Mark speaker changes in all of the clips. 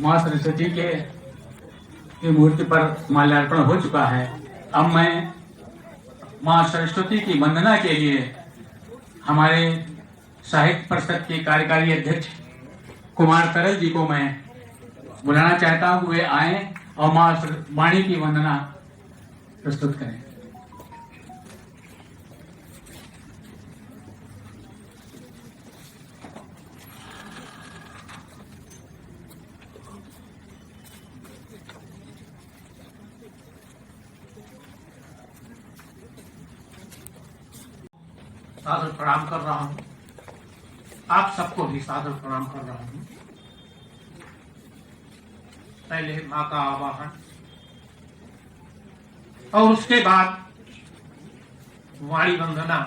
Speaker 1: माँ सरस्वती के की मूर्ति पर माल्यार्पण हो चुका है। अब मैं माँ सरस्वती की वंदना के लिए हमारे साहित्य परिषद के कार्यकारी अध्यक्ष कुमार तरल जी को मैं बुलाना चाहता हूँ। वे आए और माँ वाणी की वंदना प्रस्तुत करें।
Speaker 2: सादर प्रणाम कर रहा हूँ। आप सबको भी सादर प्रणाम कर रहा हूँ। पहले माँ का आवाहन और उसके बाद वाणी वंदना।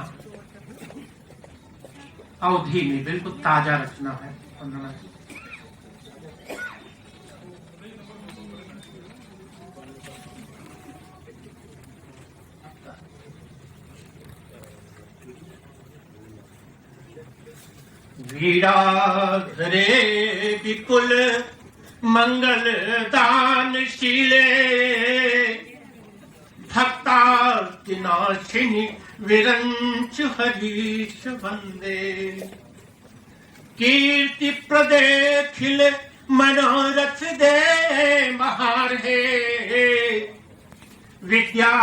Speaker 2: अवधि में बिल्कुल ताजा रचना है वंदना की। वीड़ा धरे विपुल मंगल दानशीले भक्तार्तिनाशिनी विरंच हरीश वंदे कीर्ति प्रदेखिल मनोरथ दे महार हे विद्या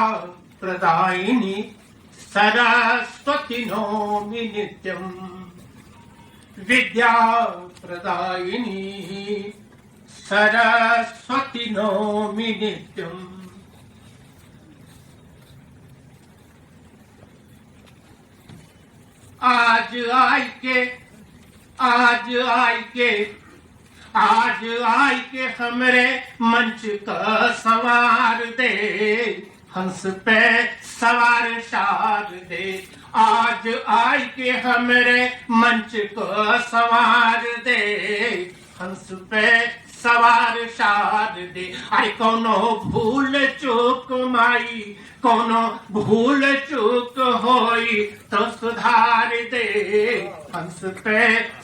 Speaker 2: प्रदायिनी सरस्वती नौमि नित्यम विद्या प्रदायिनी सरस्वती नौमि नित्यम। आज आई के हमरे मंच का संवार दे हंस पे सवार शार दे। आज आई के हमरे मंच को संवार दे हंस पे सवार शार दे। आई कोनो भूल चूक माई कोनो भूल चूक होई तो सुधार दे हंस पे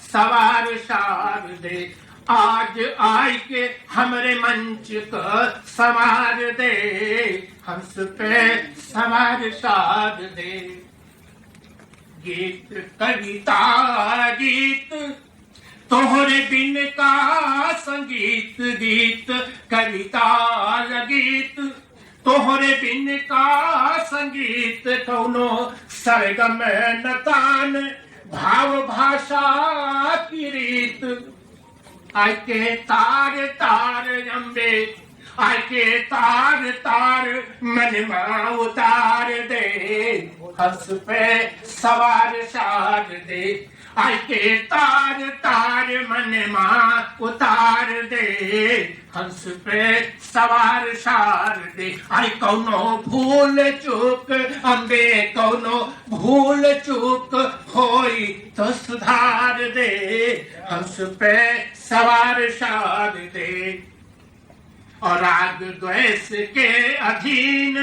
Speaker 2: सवार शार दे। आज आई के हमरे मंच को संवार दे हंस पे सवार शार दे। गीत कविता गीत तोहरे बिन का संगीत गीत कविता गीत तोहरे बिन का संगीत कौनो सरगम नतान भाव भाषा की रीत। आय के तार तार अम्बे आय के तार तार मन में उतार दे हंस पे सवार शार दे। आय के तार तार मन में उतार दे हंस पे सवार शार दे। आय कौनो भूल चूक अम्बे कौनो भूल चूक होई तो सुधार दे हंस पे सवार शार दे। और राग द्वेष के अधीन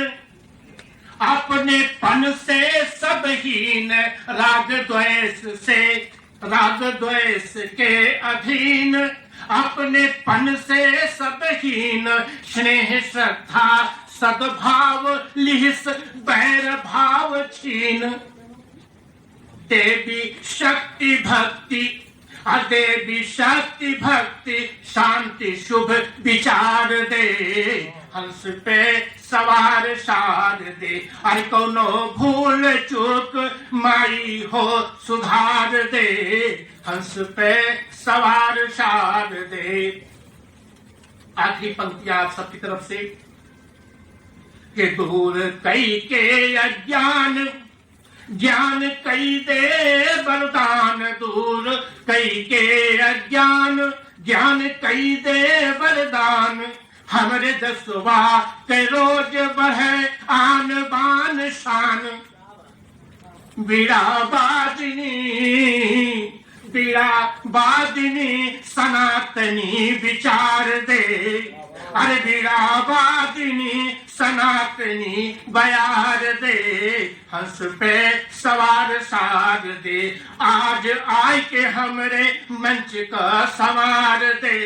Speaker 2: अपने पन से सब हीन राग द्वेष के अधीन अपने पन से सब हीन स्नेह श्रद्धा सद्भाव लिहिस बैर भाव छीन। देवी शक्ति भक्ति देवी शक्ति भक्ति शांति शुभ विचार दे हंस पे सवार शार दे। अरे कोनो भूल चूक माई हो सुधार दे हंस पे सवार शार दे। आखिरी पंक्तियां आप सबकी तरफ से कि दूर कई के अज्ञान ज्ञान कई दे वरदान दूर कई के अज्ञान ज्ञान कई दे वरदान। हमरे दसवा के रोज बढ़े आन बान शान। बीड़ा बाजनी पीड़ा बादिनी सनातनी विचार दे, अरे पीड़ा बादिनी सनातनी बयार दे, हंस पे सवार सार दे, आज आय के हमरे मंच का सवार दे,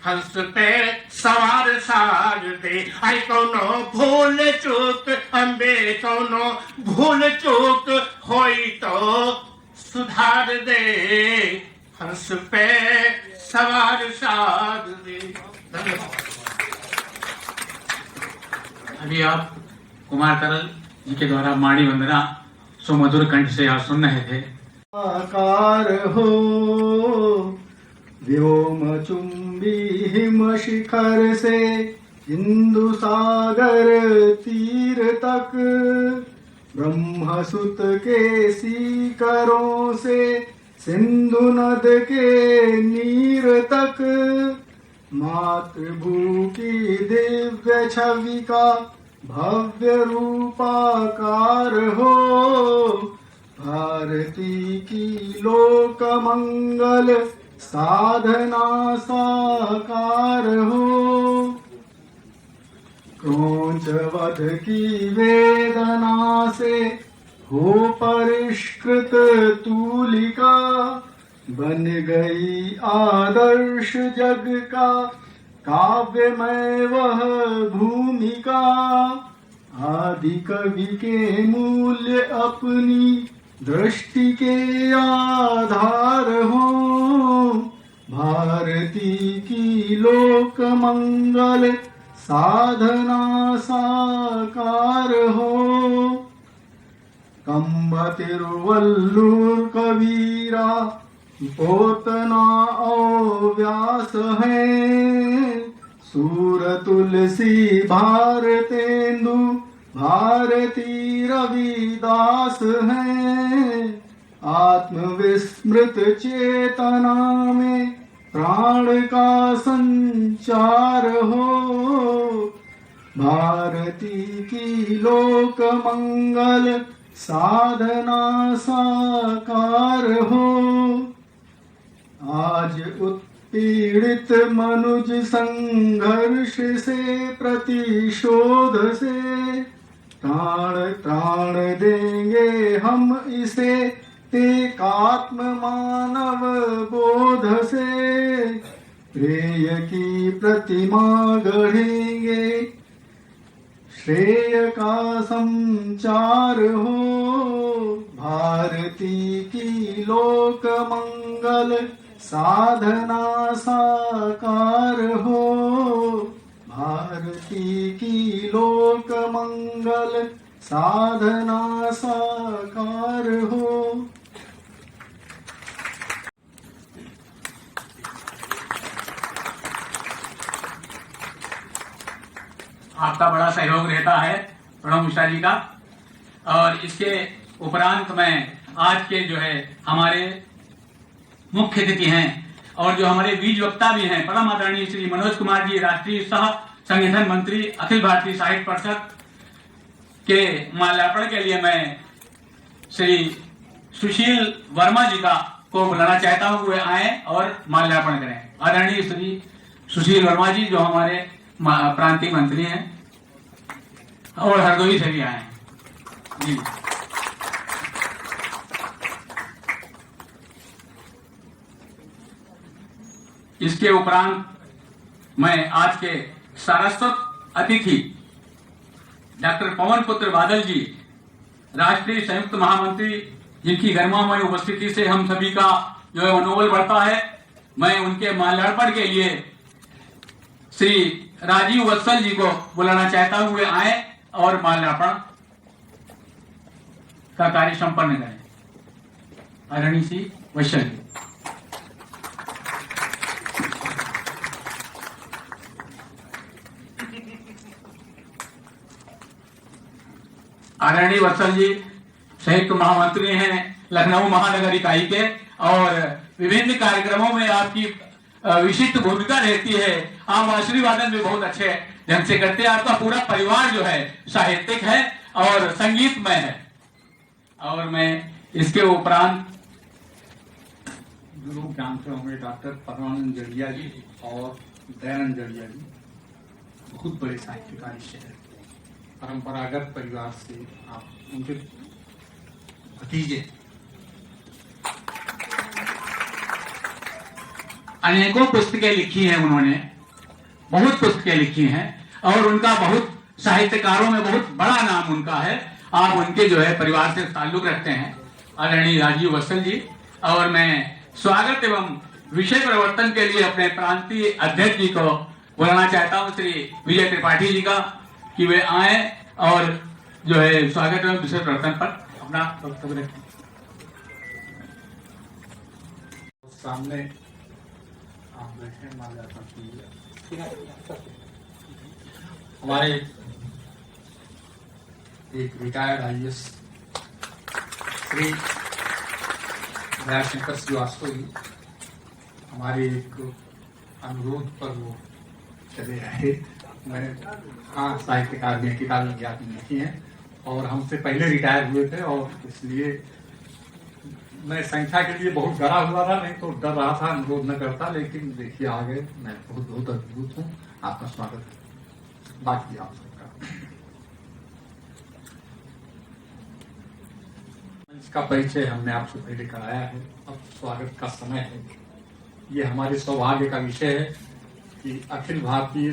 Speaker 2: हंस पे सवार सार दे। आई कौनो भूल चूक अम्बे कौनो भूल चूक होई तो सुधार दे, हंस पे सवार सार दे। धन्यवाद।
Speaker 1: अभी आप कुमार तरल जी के द्वारा माणी वंदना सुमधुर कंठ से आप सुन रहे थे।
Speaker 3: आकार हो व्योम चुंबी हिम शिखर से हिंदू सागर तीर तक, ब्रह्मसुत के सीकरों से सिंधु नद के नीर तक, मातृभू की दिव्य छवि का भव्य रूपाकार हो, भारती की लोक मंगल साधना साकार हो, क्रोंच वध की वेदना से हो परिष्कृत तूलिका, बन गई आदर्श जग का काव्यमय वह भूमिका, आदि कवि के मूल्य अपनी दृष्टि के आधार हो, भारती की लोक मंगल साधना साकार हो, कंब तिरुवल्लुर कबीरा पोतना और व्यास है, सूर तुलसी भारतेंदु भारती रविदास है, आत्मविस्मृत चेतना में प्राण का संचार हो, भारती की लोक मंगल साधना साकार हो, आज उत्पीड़ित मनुज संघर्ष से प्रतिशोध से त्राण देंगे हम इसे एकात्म मानव बोध से, प्रेय की प्रतिमा गढ़ेंगे श्रेय का संचार हो, भारती की लोक मंगल साधना साकार हो, भारती की लोक मंगल साधना साकार हो।
Speaker 1: आपका बड़ा सहयोग रहता है प्रणव मिश्रा जी का। और इसके उपरांत में आज के जो है हमारे मुख्य अतिथि हैं और जो हमारे बीज वक्ता भी हैं, परम आदरणीय श्री मनोज कुमार जी, राष्ट्रीय सह संगठन मंत्री, अखिल भारतीय साहित्य परिषद के माल्यार्पण के लिए मैं श्री सुशील वर्मा जी का को बुलाना चाहता हूं, वे आए और माल्यार्पण करें। आदरणीय श्री सुशील वर्मा जी जो हमारे प्रांतीय मंत्री हैं और हरदोई से भी आए जी। इसके उपरांत मैं आज के सारस्वत अतिथि डॉक्टर पवन पुत्र बादल जी, राष्ट्रीय संयुक्त महामंत्री, जिनकी गरिमामय उपस्थिति से हम सभी का जो है मनोबल बढ़ता है, मैं उनके माल्यार्पण के लिए श्री राजीव वत्सल जी को बुलाना चाहता हूं, वे आए और माल्यार्पण का कार्य संपन्न करें। आदरणीय श्री वत्सल जी। आदरणीय वत्सल जी संयुक्त महामंत्री हैं लखनऊ महानगर इकाई के और विभिन्न कार्यक्रमों में आपकी विशिष्ट भूमिका रहती है। आप आशीर्वादन भी बहुत अच्छे ढंग से करते हैं। आपका पूरा परिवार जो है साहित्यिक है और संगीतमय है। और मैं इसके उपरांत
Speaker 4: जो लोग जानते होंगे डॉक्टर परमानंद जड़िया जी और दयानंद जड़िया जी बहुत बड़े साहित्यकार हैं। परंपरागत परिवार से आप उनके भतीजे।
Speaker 1: अनेकों पुस्तकें लिखी हैं उन्होंने, बहुत पुस्तकें लिखी हैं और उनका बहुत साहित्यकारों में बहुत बड़ा नाम उनका है। आप उनके जो है परिवार से ताल्लुक रखते हैं आदरणीय राजीव वत्सल जी। और मैं स्वागत एवं विषय प्रवर्तन के लिए अपने प्रांतीय अध्यक्ष जी को बुलाना चाहता हूं, श्री विजय त्रिपाठी जी का, कि वे आए और जो है स्वागत एवं विषय प्रवर्तन पर अपना वक्तव्य रखें।
Speaker 4: सामने आप बैठे माल्यार्पण कीजिए। हमारे एक रिटायर्ड IAS श्री दयाशंकर श्रीवास्तव जी हमारे एक अनुरोध पर वो चले आए। मैंने साहित्यकार में किताबें ज्ञात लिखी हैं और हमसे पहले रिटायर हुए थे और इसलिए मैं संख्या के लिए बहुत डरा हुआ था, नहीं तो डर रहा था, अनुरोध न करता, लेकिन देखिए आ गए। मैं बहुत बहुत अद्भुत हूँ। आपका स्वागत है। बाकी आप सबका इसका परिचय हमने आपसे पहले कराया है, अब स्वागत का समय है। ये हमारे सौभाग्य का विषय है कि अखिल भारतीय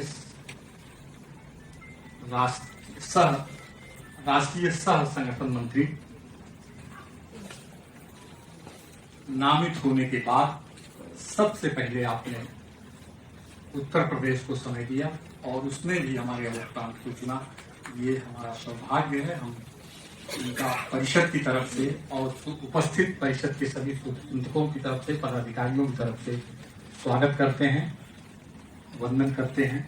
Speaker 4: राष्ट्रीय सह संगठन मंत्री नामित होने के बाद सबसे पहले आपने उत्तर प्रदेश को समय दिया और उसमें भी हमारे अलग प्रांत को चुना। ये हमारा सौभाग्य है। हम इनका परिषद की तरफ से और उपस्थित परिषद के सभी चिंतकों की तरफ से, पदाधिकारियों की तरफ से स्वागत करते हैं, वंदन करते हैं।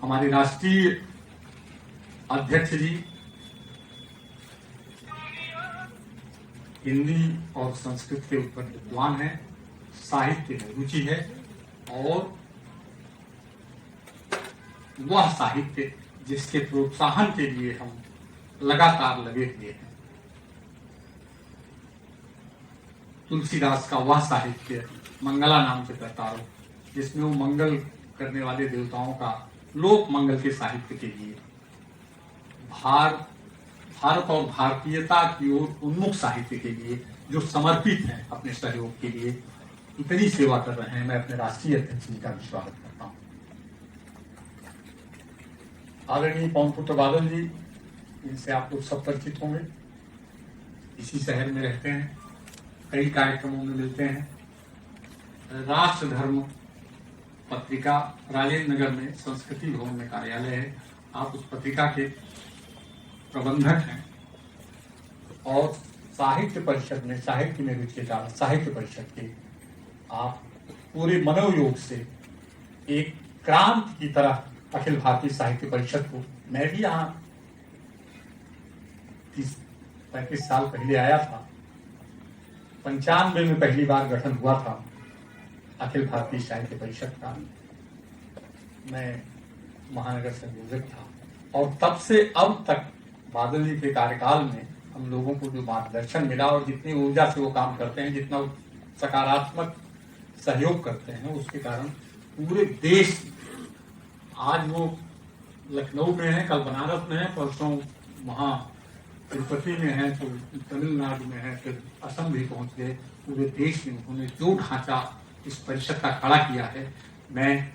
Speaker 4: हमारे राष्ट्रीय अध्यक्ष जी हिंदी और संस्कृत के ऊपर विद्वान हैं, साहित्य में रुचि है और वह साहित्य जिसके प्रोत्साहन के लिए हम लगातार लगे हुए हैं। तुलसीदास का वह साहित्य मंगला नाम से प्रताड़ो, जिसमें वो मंगल करने वाले देवताओं का लोक मंगल के साहित्य के लिए भारत और भारतीयता की ओर उन्मुख साहित्य के लिए जो समर्पित हैं अपने सहयोग के लिए, इतनी सेवा कर रहे हैं। मैं अपने राष्ट्रीय अध्यक्ष जी का भी स्वागत करता हूँ। आदरणीय पवन पुत्र बादल जी, इनसे आप लोग सब परिचित होंगे, इसी शहर में रहते हैं, कई कार्यक्रमों में मिलते हैं। राष्ट्र धर्म पत्रिका राजेंद्र नगर में संस्कृति भवन में कार्यालय है। आप उस पत्रिका के प्रबंधक हैं और साहित्य परिषद में, साहित्य में रुचि के कारण साहित्य परिषद के आप पूरे मनोयोग से एक क्रांति की तरह अखिल भारतीय साहित्य परिषद को, मैं भी यहाँ 30-35 साल पहले आया था, 95 में पहली बार गठन हुआ था अखिल भारतीय साहित्य परिषद का। मैं महानगर संयोजक था और तब से अब तक बादल जी के कार्यकाल में हम लोगों को जो मार्गदर्शन मिला और जितनी ऊर्जा से वो काम करते हैं, जितना सकारात्मक सहयोग करते हैं, उसके कारण पूरे देश, आज वो लखनऊ में है, कल बनारस में है, परसों वहाँ तिरुपति में है, तो तमिलनाडु में है, फिर असम भी पहुंच गए। पूरे देश में उन्होंने जो ढांचा इस परिषद का खड़ा किया है, मैं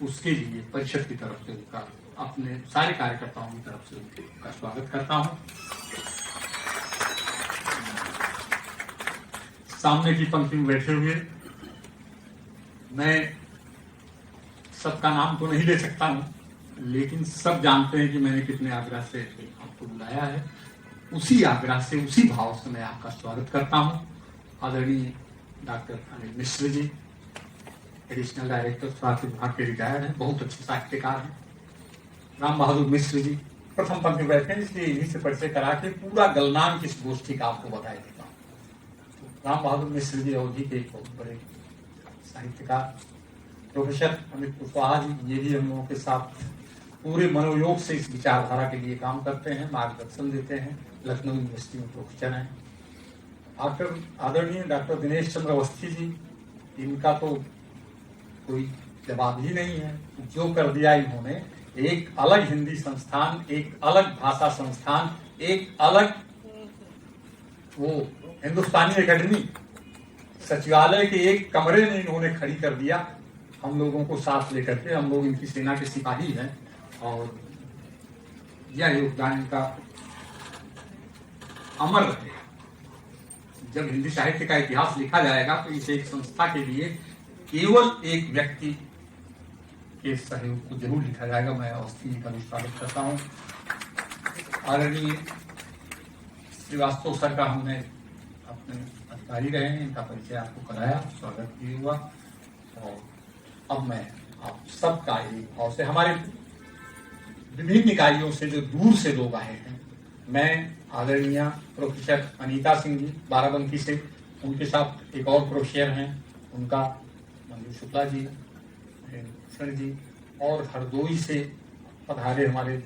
Speaker 4: उसके लिए परिषद की तरफ से उनका, अपने सारे कार्यकर्ताओं की तरफ से उनका स्वागत करता हूं। सामने की पंक्ति में बैठे हुए मैं सबका नाम तो नहीं ले सकता हूं, लेकिन सब जानते हैं कि मैंने कितने आग्रह से आपको बुलाया है। उसी आग्रह से, उसी भाव से मैं आपका स्वागत करता हूं। आदरणीय doctor Anil Mishra ji, additional director स्वास्थ्य विभाग के रिटायर्ड हैं, बहुत अच्छे साहित्यकार हैं। राम बहादुर मिश्र जी प्रथम पंक्ति बैठे हैं, इसलिए इन्हीं से परिचय करा के पूरा गलनांक इस गोष्ठी का आपको बधाई देता हूँ। राम बहादुर मिश्र जी अवधि के एक बहुत बड़े साहित्यकार। प्रोफेसर अमित कुशवाहा जी, ये भी हम लोगों के साथ पूरे मनोयोग से इस विचारधारा के लिए काम करते हैं, मार्गदर्शन देते हैं, लखनऊ यूनिवर्सिटी में प्रोफेसर हैं। आदरणीय डॉक्टर दिनेश चंद्र अवस्थी जी, इनका तो कोई जवाब ही नहीं है। जो कर दिया इन्होंने, एक अलग हिंदी संस्थान, एक अलग भाषा संस्थान, एक अलग वो हिंदुस्तानी एकेडमी, सचिवालय के एक कमरे में इन्होंने खड़ी कर दिया हम लोगों को साथ लेकर के। हम लोग इनकी सेना के सिपाही हैं और यह योगदान इनका अमर रहेगा। जब हिंदी साहित्य का इतिहास लिखा जाएगा तो इस एक संस्था के लिए केवल एक व्यक्ति के सहयोग को जरूर लिखा जाएगा। मैं अवस्थी जी का भी स्वागत करता हूँ। आदरणीय श्रीवास्तव सर का हमने अपने अधिकारी रहे हैं, इनका परिचय आपको कराया, स्वागत भी हुआ। और अब मैं आप सबका एक भाव से, हमारे विभिन्न इकाइयों से जो दूर से लोग आए हैं, मैं आदरणीय प्रोफेसर अनीता सिंह जी बाराबंकी से, उनके साथ एक और प्रोफेसर हैं, उनका मंजू शुक्ला जी, भूषण जी, और हरदोई से पधारे हमारे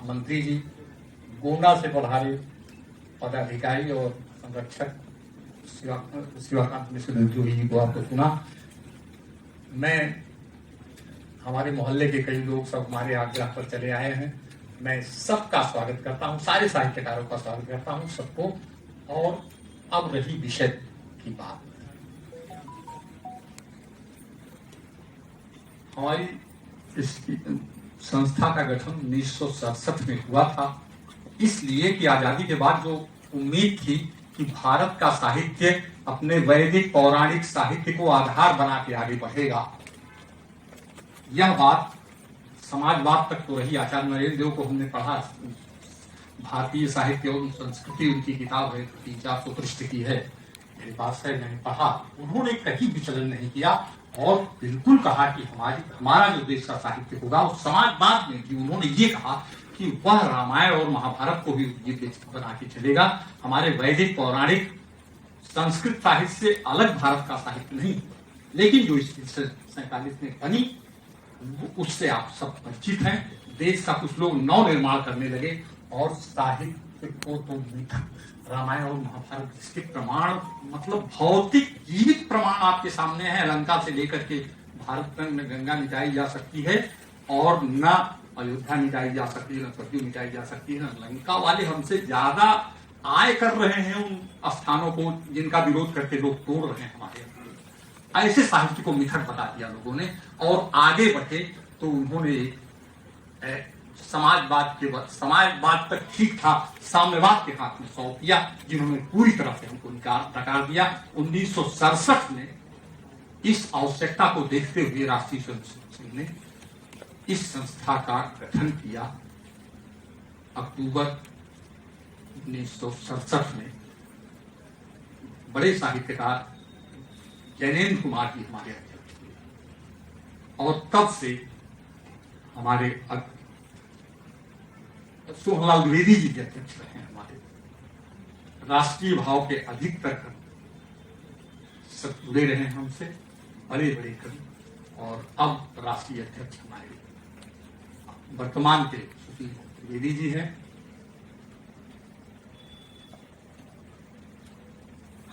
Speaker 4: मंत्री जी, गोंडा से पधारे पदाधिकारी और संरक्षक शिवाकांत मिश्र जी को आपको सुना। मैं हमारे मोहल्ले के कई लोग सब हमारे आग्रह पर चले आए हैं। मैं सबका स्वागत करता हूं, सारे साहित्यकारों का स्वागत करता हूं सबको। और अब रही विषय की बात, हमारी इस संस्था का गठन 1967 में हुआ था, इसलिए कि आजादी के बाद जो उम्मीद थी कि भारत का साहित्य अपने वैदिक पौराणिक साहित्य को आधार बना के आगे बढ़ेगा। यह बात समाजवाद तक तो रही। आचार्य नरेंद्र देव को हमने पढ़ा, भारतीय साहित्य और संस्कृति उनकी किताब है, 300-400 पृष्ठ की है, मेरे पास है, मैंने पढ़ा। उन्होंने कहीं विचलन नहीं किया और बिल्कुल कहा कि हमारा जो देश का साहित्य होगा वो समाजवाद में कि उन्होंने ये कहा कि वह रामायण और महाभारत को भी ये बना के चलेगा। हमारे वैदिक पौराणिक संस्कृत साहित्य से अलग भारत का साहित्य नहीं, लेकिन जो इस 47 में बनी उससे आप सब परिचित हैं। देश का कुछ लोग नव निर्माण करने लगे और साहित्य को तो रामायण और महाभारत इसके प्रमाण, मतलब भौतिक जीवित प्रमाण आपके सामने है। लंका से लेकर के भारत में गंगा मिटाई जा सकती है और न अयोध्या मिटाई जा सकती है, न सरयू मिटाई जा सकती है, न लंका वाले हमसे ज्यादा आय कर रहे हैं उन स्थानों को जिनका विरोध करके लोग तोड़ रहे हैं हमारे। ऐसे साहित्य को मिथक बता दिया लोगों ने और आगे बढ़े तो उन्होंने समाजवाद तक ठीक था, साम्यवाद के हाथ में सौंप दिया, जिन्होंने पूरी तरह से हमको नकार दिया। 1967 में इस आवश्यकता को देखते हुए राष्ट्रीय स्वयंसेवक संघ ने इस संस्था का गठन किया। अक्टूबर 1967 में बड़े साहित्यकार जैनेन्द्र कुमार जी हमारे अध्यक्ष थे और तब से हमारे सोहनलाल द्विवेदी जी के अध्यक्ष रहे हैं। हमारे राष्ट्रीय भाव के अधिकतर सब जुड़े रहे हैं हमसे, बड़े बड़े कवि, और अब राष्ट्रीय अध्यक्ष हमारे वर्तमान के सुशील द्विवेदी जी हैं।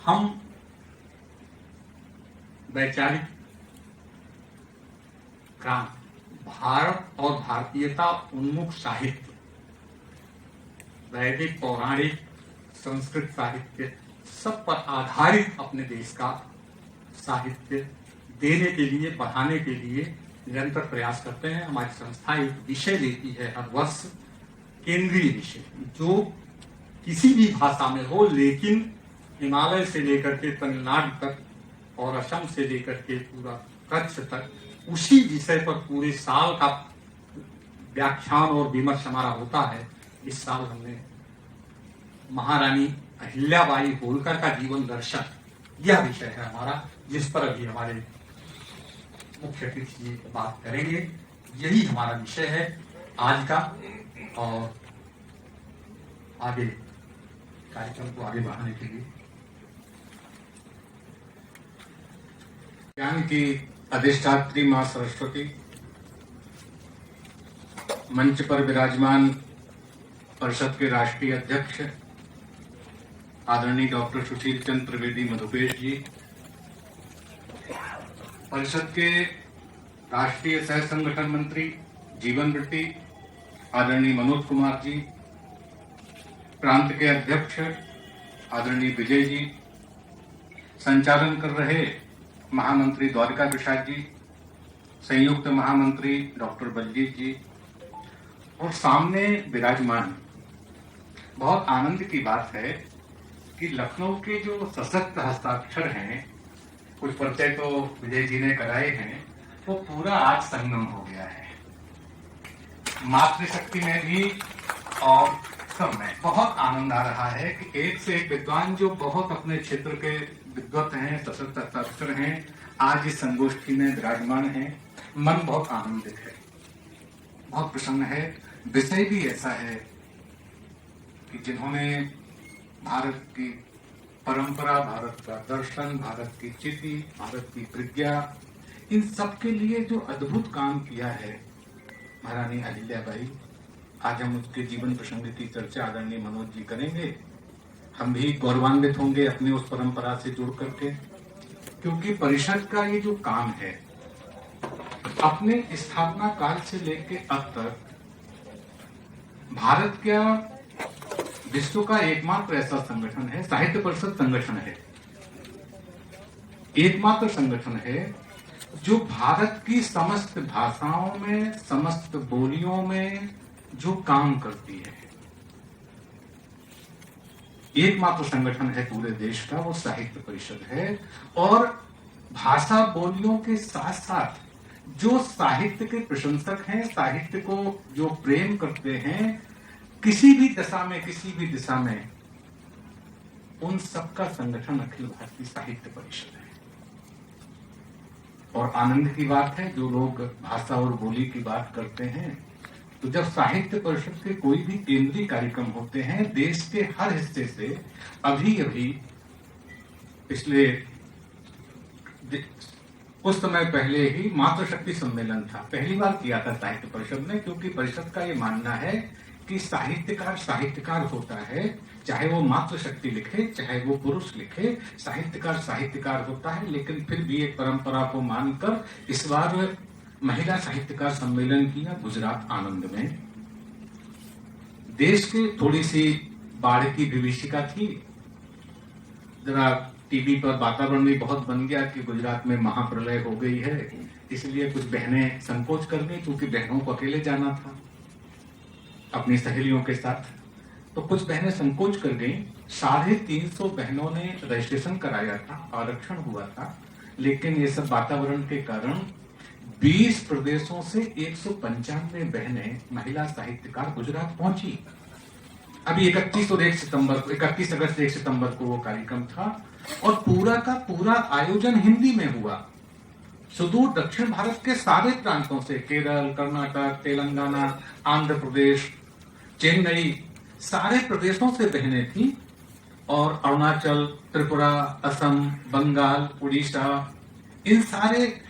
Speaker 4: हम वैचारिक क्रांति, भारत और भारतीयता उन्मुख साहित्य, वैदिक पौराणिक संस्कृत साहित्य सब पर आधारित अपने देश का साहित्य देने के लिए, बढ़ाने के लिए निरंतर प्रयास करते हैं। हमारी संस्था एक विषय लेती है हर वर्ष, केंद्रीय विषय, जो किसी भी भाषा में हो, लेकिन हिमालय से लेकर के तमिलनाडु तक और असम से लेकर के पूरा कच्छ तक उसी विषय पर पूरे साल का व्याख्यान और विमर्श हमारा होता है। इस साल हमने महारानी अहिल्याबाई होलकर का जीवन दर्शन, यह विषय है हमारा, जिस पर अभी हमारे मुख्य अतिथि जी बात करेंगे। यही हमारा विषय है आज का, और आगे कार्यक्रम को आगे बढ़ाने के लिए
Speaker 5: ज्ञान की अधिष्ठात्री मां सरस्वती, मंच पर विराजमान परिषद के राष्ट्रीय अध्यक्ष आदरणीय डॉक्टर सुशील चंद्र त्रिवेदी मधुपेश जी, परिषद के राष्ट्रीय सह संगठन मंत्री जीवन रेड्डी, आदरणीय मनोज कुमार जी, प्रांत के अध्यक्ष आदरणीय विजय जी, संचालन कर रहे महामंत्री द्वारिका प्रसाद जी, संयुक्त महामंत्री डॉक्टर बलजीत जी और सामने विराजमान, बहुत आनंद की बात है कि लखनऊ के जो सशक्त हस्ताक्षर हैं, कुछ परिचय तो विजय जी ने कराए हैं, वो पूरा आज संगम हो गया है। मातृशक्ति में भी और सब में बहुत आनंद आ रहा है कि एक से एक विद्वान जो बहुत अपने क्षेत्र के विद्वत हैं, सशक्त हस्ताक्षर हैं, आज इस संगोष्ठी में विराजमान हैं। मन बहुत आनंदित है, बहुत प्रसन्न है। विषय भी ऐसा है कि जिन्होंने भारत की परंपरा, भारत का दर्शन, भारत की चिति, भारत की प्रज्ञा, इन सब के लिए जो अद्भुत काम किया है महारानी अहिल्याबाई, आज हम उसके जीवन प्रसंग की चर्चा आदरणीय मनोज जी करेंगे। हम भी गौरवान्वित होंगे अपनी उस परंपरा से जुड़ करके, क्योंकि परिषद का ये जो काम है अपने स्थापना काल से लेकर अब तक भारत का विश्व का एकमात्र ऐसा संगठन है, साहित्य परिषद संगठन है, एकमात्र संगठन है जो भारत की समस्त भाषाओं में, समस्त बोलियों में जो काम करती है। एकमात्र संगठन है पूरे देश का, वो साहित्य परिषद है। और भाषा बोलियों के साथ साथ जो साहित्य के प्रशंसक हैं, साहित्य को जो प्रेम करते हैं, किसी भी दशा में, किसी भी दिशा में, उन सबका संगठन अखिल भारतीय साहित्य परिषद है। और आनंद की बात है, जो लोग भाषा और बोली की बात करते हैं, तो जब साहित्य परिषद के कोई भी केंद्रीय कार्यक्रम होते हैं, देश के हर हिस्से से, अभी पिछले कुछ समय पहले ही मातृशक्ति सम्मेलन था, पहली बार किया था साहित्य परिषद ने, क्योंकि परिषद का ये मानना है कि साहित्यकार होता है, चाहे वो मातृशक्ति लिखे, चाहे वो पुरुष लिखे, साहित्यकार होता है। लेकिन फिर भी एक परंपरा को मानकर इस बार महिला साहित्यकार सम्मेलन किया गुजरात आनंद में। देश के थोड़ी सी बाढ़ की विभीषिका थी, जरा टीवी पर वातावरण भी बहुत बन गया कि गुजरात में महाप्रलय हो गई है, इसलिए कुछ बहनें संकोच कर गई, क्योंकि बहनों को अकेले जाना था अपनी सहेलियों के साथ, तो कुछ बहनें संकोच कर गईं। 350 बहनों ने रजिस्ट्रेशन कराया था, आरक्षण हुआ था, लेकिन ये सब वातावरण के कारण 20 प्रदेशों से 195 बहनें महिला साहित्यकार गुजरात पहुंची। अभी 31 अगस्त से 1 सितंबर को वो कार्यक्रम था और पूरा का पूरा आयोजन हिंदी में हुआ। सुदूर दक्षिण भारत के सारे प्रांतों से, केरल, कर्नाटक, तेलंगाना, आंध्र प्रदेश, चेन्नई, सारे प्रदेशों से बहनें थी, और अरुणाचल, त्रिपुरा, असम, बंगाल, उड़ीसा, इन सारे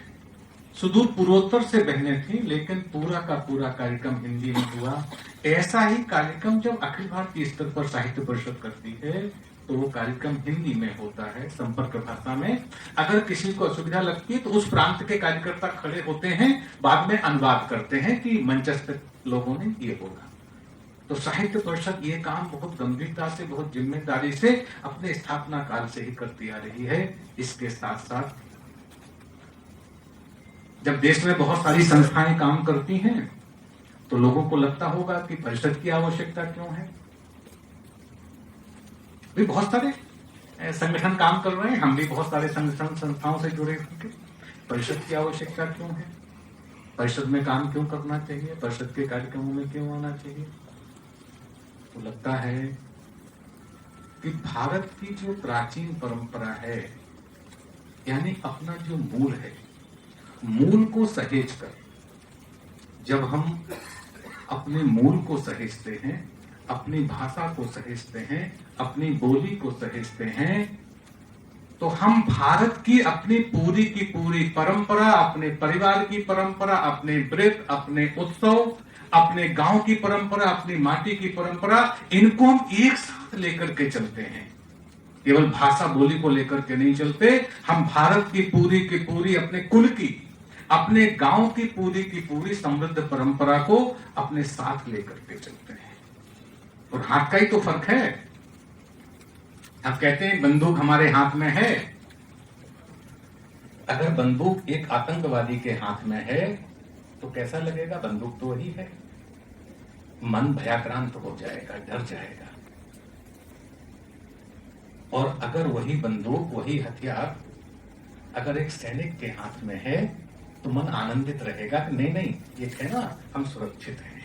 Speaker 5: सुदूर पूर्वोत्तर से बहनें थी। लेकिन पूरा का पूरा कार्यक्रम हिंदी में हुआ। ऐसा ही कार्यक्रम जब अखिल भारतीय स्तर पर साहित्य परिषद करती है, तो वो कार्यक्रम हिंदी में होता है, संपर्क भाषा में। अगर किसी को असुविधा लगती है तो उस प्रांत के कार्यकर्ता खड़े होते हैं, बाद में अनुवाद करते हैं कि मंचस्थ लोगों ने ये बोला। तो साहित्य परिषद ये काम बहुत गंभीरता से, बहुत जिम्मेदारी से अपने स्थापना काल से ही करती आ रही है। इसके साथ साथ जब देश में बहुत सारी संस्थाएं काम करती हैं, तो लोगों को लगता होगा कि परिषद की आवश्यकता क्यों है। भी बहुत सारे संगठन काम कर रहे हैं, हम भी बहुत सारे संगठन संस्थाओं से जुड़े होंगे, परिषद की आवश्यकता क्यों है, परिषद में काम क्यों करना चाहिए, परिषद के कार्यक्रमों में क्यों आना चाहिए। तो लगता है कि भारत की जो प्राचीन परंपरा है, यानी अपना जो मूल है, मूल को सहेज कर, जब हम अपने मूल को सहेजते हैं, अपनी भाषा को सहेजते हैं, अपनी बोली को सहेजते हैं, तो हम भारत की अपनी पूरी की पूरी परंपरा, अपने परिवार की परंपरा, अपने व्रत, अपने उत्सव, अपने गांव की परंपरा, अपनी माटी की परंपरा, इनको हम एक साथ लेकर के चलते हैं। केवल भाषा बोली को लेकर के नहीं चलते, हम भारत की पूरी अपने कुल की, अपने गांव की पूरी समृद्ध परंपरा को अपने साथ लेकर के चलते हैं। और हाथ का ही तो फर्क है। अब कहते हैं बंदूक हमारे हाथ में है, अगर बंदूक एक आतंकवादी के हाथ में है तो कैसा लगेगा? बंदूक तो वही है, मन भयाक्रांत हो जाएगा, डर जाएगा। और अगर वही बंदूक, वही हथियार अगर एक सैनिक के हाथ में है तो मन आनंदित रहेगा कि नहीं ये है ना, हम सुरक्षित हैं।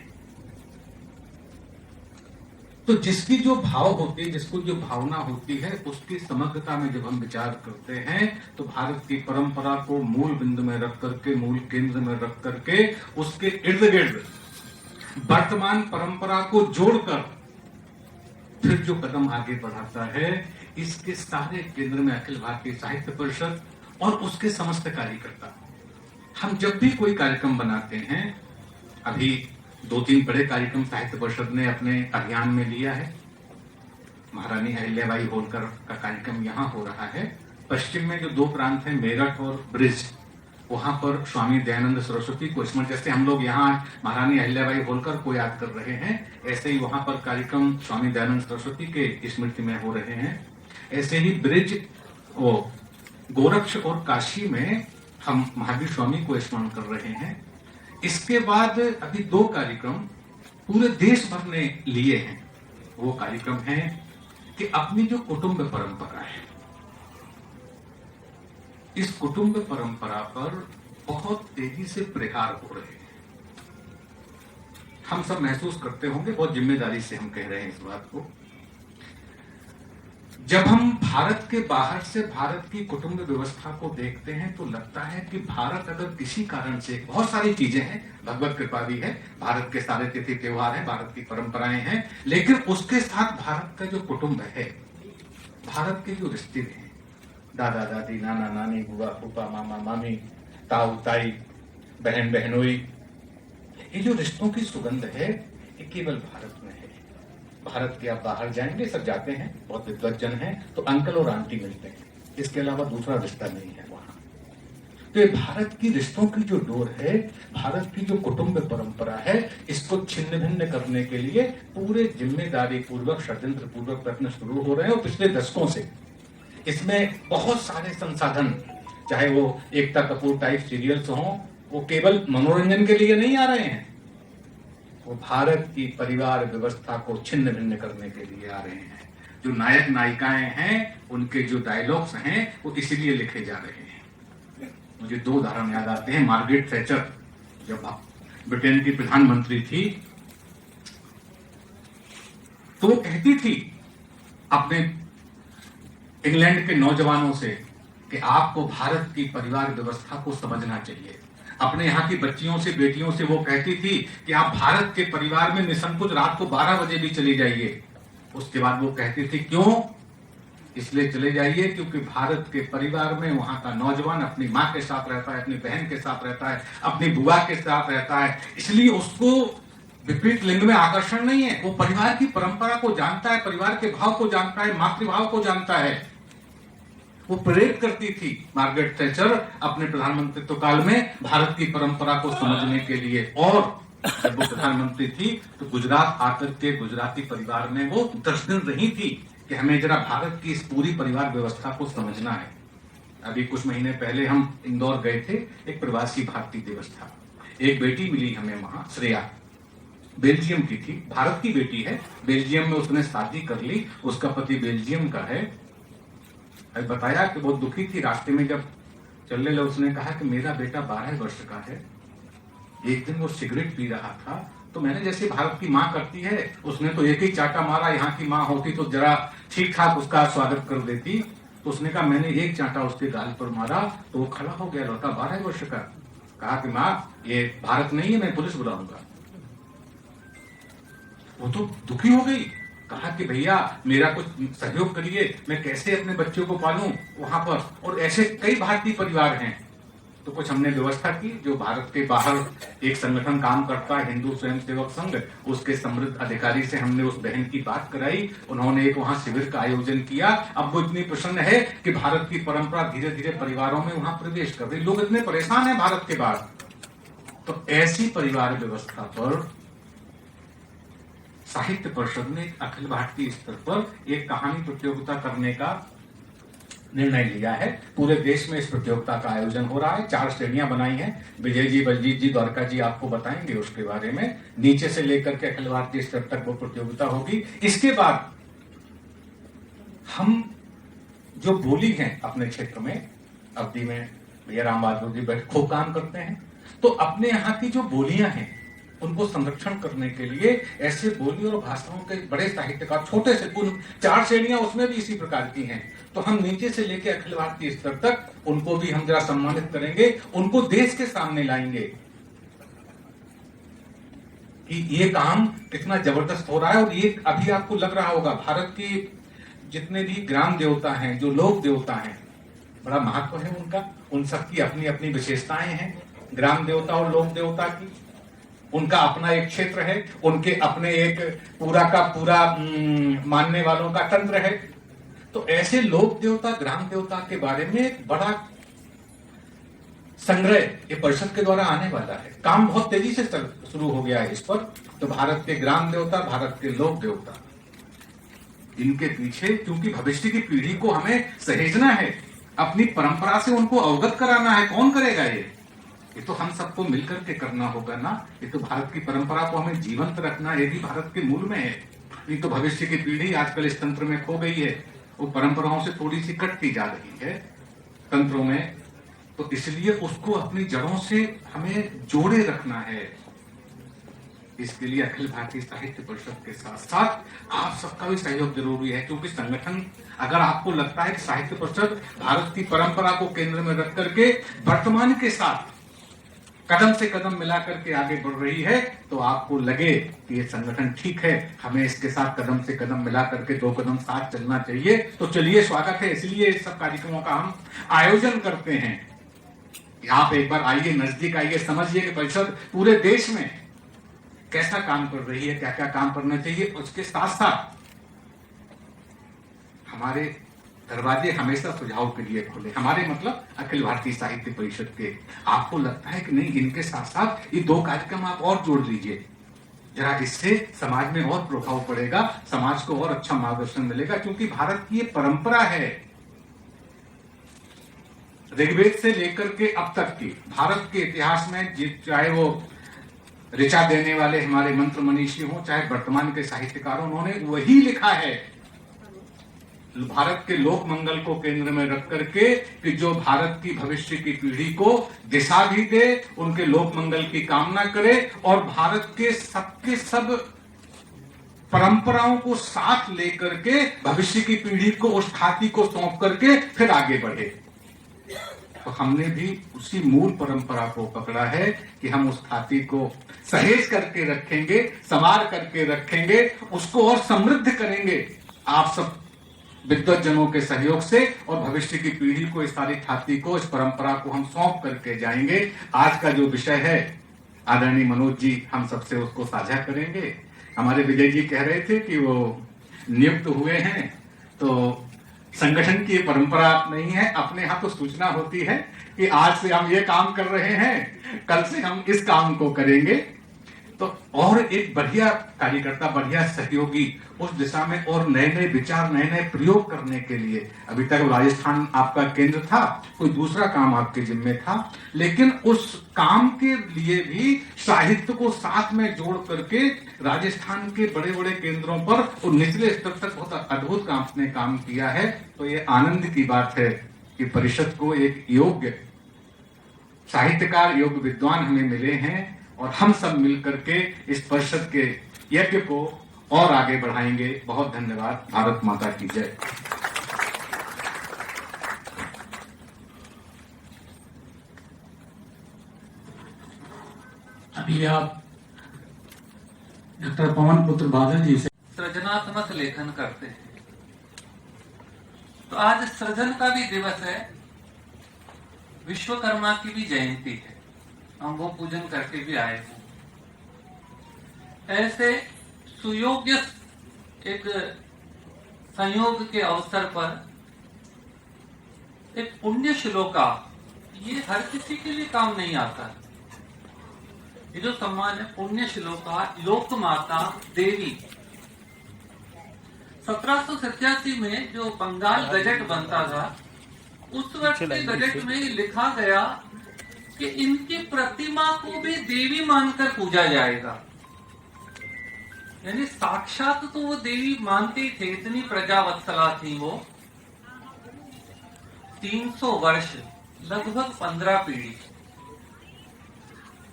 Speaker 5: तो जिसकी जो भाव होती है, जिसको जो भावना होती है, उसकी समग्रता में जब हम विचार करते हैं तो भारत की परंपरा को मूल बिंदु में रख करके, मूल केंद्र में रख करके, उसके इर्द गिर्द वर्तमान परंपरा को जोड़कर फिर जो कदम आगे बढ़ाता है, इसके सारे केंद्र में अखिल भारतीय साहित्य परिषद और उसके समस्त कार्यकर्ता। हम जब भी कोई कार्यक्रम बनाते हैं, अभी 2-3 बड़े कार्यक्रम साहित्य परिषद ने अपने अभियान में लिया है। महारानी अहिल्याबाई होलकर का कार्यक्रम यहाँ हो रहा है। पश्चिम में जो 2 प्रांत हैं, मेरठ और ब्रिज, वहां पर स्वामी दयानंद सरस्वती को स्मरण, जैसे हम लोग यहाँ महारानी अहिल्याबाई होलकर को याद कर रहे हैं, ऐसे ही वहां पर कार्यक्रम स्वामी दयानंद सरस्वती के स्मृति में हो रहे हैं। ऐसे ही ब्रिज और गोरक्ष और काशी में हम महावीर स्वामी को स्मरण कर रहे हैं। इसके बाद अभी 2 कार्यक्रम पूरे देश भर ने लिए हैं। वो कार्यक्रम है कि अपनी जो कुटुंब परंपरा है, इस कुटुंब परंपरा पर बहुत तेजी से प्रहार हो रहे हैं। हम सब महसूस करते होंगे, बहुत जिम्मेदारी से हम कह रहे हैं इस बात को। जब हम भारत के बाहर से भारत की कुटुंब व्यवस्था को देखते हैं तो लगता है कि भारत अगर किसी कारण से, बहुत सारी चीजें हैं, भगवत कृपा भी है, भारत के सारे तिथि त्योहार हैं, भारत की परंपराएं हैं, लेकिन उसके साथ भारत का जो कुटुंब है, भारत के जो रिश्ते हैं, दादा दादी, नाना नानी, बुआ फूफा, मामा मामी, ताऊ ताई, बहन बहनोई, ये जो रिश्तों की सुगंध है, ये केवल भारत में है। भारत के आप बाहर जाएंगे, सब जाते हैं, बहुत विद्वज्जन हैं, तो अंकल और आंटी मिलते हैं, इसके अलावा दूसरा रिश्ता नहीं है वहां। तो ये भारत की रिश्तों की जो डोर है, भारत की जो कुटुंब परंपरा है, इसको छिन्न भिन्न करने के लिए पूरे जिम्मेदारी पूर्वक, षड्यंत्र पूर्वक प्रयत्न शुरू हो रहे हैं। और पिछले दशकों से इसमें बहुत सारे संसाधन, चाहे वो एकता कपूर टाइप सीरियल्स हों, वो केवल मनोरंजन के लिए नहीं आ रहे हैं, वो भारत की परिवार व्यवस्था को छिन्न भिन्न करने के लिए आ रहे हैं। जो नायक नायिकाएं हैं, उनके जो डायलॉग्स हैं, वो इसीलिए लिखे जा रहे हैं। मुझे 2 उदाहरण याद आते हैं। मार्गरेट थैचर जब ब्रिटेन की प्रधानमंत्री थी, तो वो कहती थी अपने इंग्लैंड के नौजवानों से कि आपको भारत की परिवार व्यवस्था को समझना चाहिए। अपने यहाँ की बच्चियों से, बेटियों से वो कहती थी कि आप भारत के परिवार में निसंकोच रात को 12 बजे भी चले जाइए। उसके बाद वो कहती थी क्यों? इसलिए चले जाइए क्योंकि भारत के परिवार में वहां का नौजवान अपनी माँ के साथ रहता है, अपनी बहन के साथ रहता है, अपनी बुआ के साथ रहता है, इसलिए उसको विपरीत लिंग में आकर्षण नहीं है। वो परिवार की परंपरा को जानता है, परिवार के भाव को जानता है, मातृभाव को जानता है। वो प्रेरित करती थी मार्गरेट थैचर अपने प्रधानमंत्रित्व काल में भारत की परंपरा को समझने के लिए। और जब वो प्रधानमंत्री थी तो गुजरात आकर के गुजराती परिवार में वो 10 दिन रही थी कि हमें जरा भारत की इस पूरी परिवार व्यवस्था को समझना है। अभी कुछ महीने पहले हम इंदौर गए थे, एक प्रवासी भारतीय दिवस था। एक बेटी मिली हमें वहां, श्रेया, बेल्जियम की थी, भारत की बेटी है, बेल्जियम में उसने शादी कर ली, उसका पति बेल्जियम का है। अभी बताया कि बहुत दुखी थी, रास्ते में जब चलने लगे उसने कहा कि मेरा बेटा 12 वर्ष का है। एक दिन वो सिगरेट पी रहा था, तो मैंने जैसे भारत की माँ करती है, उसने तो एक ही चाटा मारा, यहाँ की माँ होती तो जरा ठीक ठाक उसका स्वागत कर देती। तो उसने कहा मैंने एक चाटा उसके गाल पर मारा तो वो खड़ा हो गया, लड़का 12 वर्ष का। कहा कि माँ ये भारत नहीं है, मैं पुलिस बुलाऊंगा। वो तो दुखी हो गई, कहा कि भैया मेरा कुछ सहयोग करिए, मैं कैसे अपने बच्चों को पालूं वहां पर। और ऐसे कई भारतीय परिवार हैं तो कुछ हमने व्यवस्था की। जो भारत के बाहर एक संगठन काम करता है, हिंदू स्वयंसेवक संघ, उसके समृद्ध अधिकारी से हमने उस बहन की बात कराई। उन्होंने एक वहां शिविर का आयोजन किया। अब वो इतनी प्रसन्न है कि भारत की परंपरा धीरे धीरे परिवारों में वहां प्रवेश कर रही। लोग इतने परेशान है भारत के बाहर। तो ऐसी परिवार व्यवस्था पर साहित्य परिषद ने अखिल भारतीय स्तर पर एक कहानी प्रतियोगिता करने का निर्णय लिया है। पूरे देश में इस प्रतियोगिता का आयोजन हो रहा है। 4 श्रेणियां बनाई हैं। विजय जी, बलजीत जी, द्वारका जी आपको बताएंगे उसके बारे में। नीचे से लेकर के अखिल भारतीय स्तर तक वो प्रतियोगिता होगी। इसके बाद हम जो बोली है अपने क्षेत्र में, अवधि में भैया राम बहादुर जी बैठ खूब काम करते हैं, तो अपने यहाँ की जो बोलियां हैं उनको संरक्षण करने के लिए ऐसे बोली और भाषाओं के बड़े साहित्यकार, छोटे से 4 श्रेणियां उसमें भी इसी प्रकार की हैं। तो हम नीचे से लेकर अखिल भारतीय स्तर तक उनको भी हम जरा सम्मानित करेंगे, उनको देश के सामने लाएंगे कि ये काम कितना जबरदस्त हो रहा है। और ये अभी आपको लग रहा होगा भारत की जितने भी ग्राम देवता हैं, जो लोक देवता हैं, बड़ा महत्व है उनका। उन सबकी अपनी अपनी विशेषताएं हैं। ग्राम देवता और लोक देवता की उनका अपना एक क्षेत्र है, उनके अपने एक पूरा का पूरा मानने वालों का तंत्र है। तो ऐसे लोक देवता, ग्राम देवता के बारे में एक बड़ा संग्रह ये परिषद के द्वारा आने वाला है। काम बहुत तेजी से शुरू हो गया है इस पर। तो भारत के ग्राम देवता, भारत के लोक देवता, इनके पीछे क्योंकि भविष्य की पीढ़ी को हमें सहेजना है, अपनी परंपरा से उनको अवगत कराना है। कौन करेगा ये तो हम सबको मिलकर के करना होगा ना। ये तो भारत की परंपरा को हमें जीवंत रखना, ये भी भारत के मूल में है। ये तो भविष्य की पीढ़ी आजकल इस तंत्र में खो गई है, वो परंपराओं से थोड़ी सी कटती जा रही है तंत्रों में। तो इसलिए उसको अपनी जड़ों से हमें जोड़े रखना है। इसके लिए अखिल भारतीय साहित्य परिषद के साथ साथ आप सबका भी सहयोग जरूरी है। क्योंकि संगठन, अगर आपको लगता है कि साहित्य परिषद भारत की परंपरा को केंद्र में रख करके वर्तमान के साथ कदम से कदम मिला करके आगे बढ़ रही है, तो आपको लगे कि ये संगठन ठीक है, हमें इसके साथ कदम से कदम मिला करके 2 कदम साथ चलना चाहिए। तो चलिए, स्वागत है। इसलिए इस सब कार्यक्रमों का हम आयोजन करते हैं। आप एक बार आइए, नजदीक आइए, समझिए कि परिषद पूरे देश में कैसा काम कर रही है, क्या क्या काम करना चाहिए। उसके साथ साथ हमारे दरवाजे हमेशा सुझाव के लिए खुले। हमारे मतलब अखिल भारतीय साहित्य परिषद के। आपको लगता है कि नहीं, इनके साथ साथ ये 2 कार्यक्रम आप और जोड़ लीजिए जरा, इससे समाज में और प्रभाव पड़ेगा, समाज को और अच्छा मार्गदर्शन मिलेगा। क्योंकि भारत की ये परंपरा है, ऋग्वेद से लेकर के अब तक की भारत के इतिहास में, चाहे वो ऋचा देने वाले हमारे मंत्र मनीषी हो, चाहे वर्तमान के साहित्यकार, उन्होंने वही लिखा है भारत के लोक मंगल को केंद्र में रख करके, कि जो भारत की भविष्य की पीढ़ी को दिशा भी दे, उनके लोक मंगल की कामना करे और भारत के सबके सब परंपराओं को साथ लेकर के भविष्य की पीढ़ी को उस ख्याति को सौंप करके फिर आगे बढ़े। तो हमने भी उसी मूल परंपरा को पकड़ा है कि हम उस ख्याति को सहेज करके रखेंगे, संवार करके रखेंगे, उसको और समृद्ध करेंगे आप सब विद्वज्जनों के सहयोग से, और भविष्य की पीढ़ी को इस सारी ख्याति को, इस परंपरा को हम सौंप करके जाएंगे। आज का जो विषय है, आदरणीय मनोज जी हम सबसे उसको साझा करेंगे। हमारे विजय जी कह रहे थे कि वो नियुक्त हुए हैं, तो संगठन की परंपरा नहीं है, अपने यहाँ तो सूचना होती है कि आज से हम ये काम कर रहे हैं, कल से हम इस काम को करेंगे। तो और एक बढ़िया कार्यकर्ता, बढ़िया सहयोगी उस दिशा में और नए नए विचार, नए नए प्रयोग करने के लिए, अभी तक राजस्थान आपका केंद्र था, कोई दूसरा काम आपके जिम्मे था, लेकिन उस काम के लिए भी साहित्य को साथ में जोड़ करके राजस्थान के बड़े बड़े केंद्रों पर और निचले स्तर तक बहुत अद्भुत काम आपने काम किया है। तो ये आनंद की बात है कि परिषद को एक योग्य साहित्यकार, योग्य विद्वान हमें मिले हैं, और हम सब मिलकर के इस परिषद के यज्ञ को और आगे बढ़ाएंगे। बहुत धन्यवाद। भारत माता की जय।
Speaker 1: अभी आप डॉक्टर पवन पुत्र बादल जी से
Speaker 6: सृजनात्मक लेखन करते हैं, तो आज सृजन का भी दिवस है। विश्वकर्मा की भी जयंती है, हम वो पूजन करके भी आए हैं। ऐसे सुयोग्य एक संयोग के अवसर पर एक पुण्य श्लोका, ये हर किसी के लिए काम नहीं आता। ये जो सम्मान है पुण्य श्लोका लोक माता देवी, 1787 में जो बंगाल गजट बनता था, उस वक्त के गजट में लिखा गया कि इनकी प्रतिमा को भी देवी मानकर पूजा जाएगा। यानी साक्षात तो वो देवी मानते ही थे, इतनी प्रजावत्सला थी वो। 300 वर्ष, लगभग 15 पीढ़ी।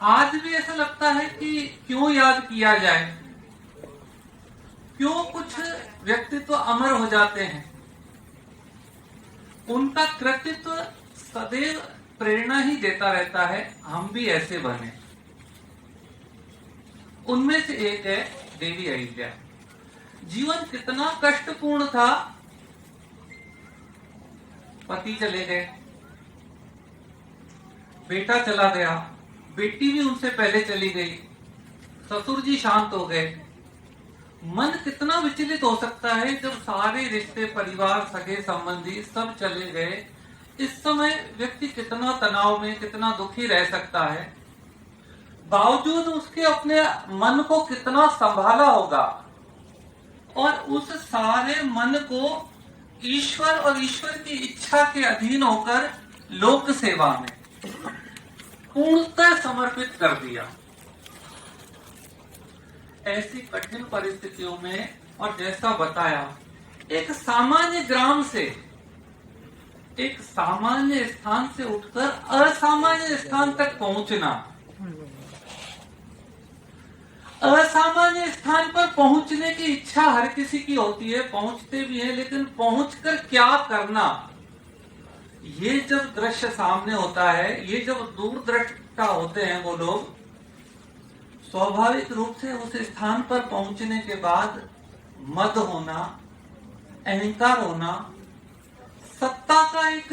Speaker 6: आज भी ऐसा लगता है कि क्यों याद किया जाए, क्यों कुछ व्यक्तित्व अमर हो जाते हैं। उनका कृतित्व सदैव प्रेरणा ही देता रहता है, हम भी ऐसे बने। उनमें से एक है देवी अहिल्या। जीवन कितना कष्टपूर्ण था। पति चले गए, बेटा चला गया, बेटी भी उनसे पहले चली गई, ससुर जी शांत हो गए। मन कितना विचलित हो सकता है जब सारे रिश्ते, परिवार, सगे संबंधी सब चले गए। इस समय व्यक्ति कितना तनाव में, कितना दुखी रह सकता है। बावजूद उसके अपने मन को कितना संभाला होगा, और उस सारे मन को ईश्वर और ईश्वर की इच्छा के अधीन होकर लोक सेवा में पूर्णतः समर्पित कर दिया। ऐसी कठिन परिस्थितियों में, और जैसा बताया, एक सामान्य ग्राम से, एक सामान्य स्थान से उठकर असामान्य स्थान तक पहुंचना। असामान्य स्थान पर पहुंचने की इच्छा हर किसी की होती है, पहुंचते भी हैं, लेकिन पहुंचकर क्या करना, ये जब दृश्य सामने होता है, ये जब दूरदृष्टा होते हैं वो लोग, स्वाभाविक रूप से उस स्थान पर पहुंचने के बाद मद होना, अहंकार होना, सत्ता का एक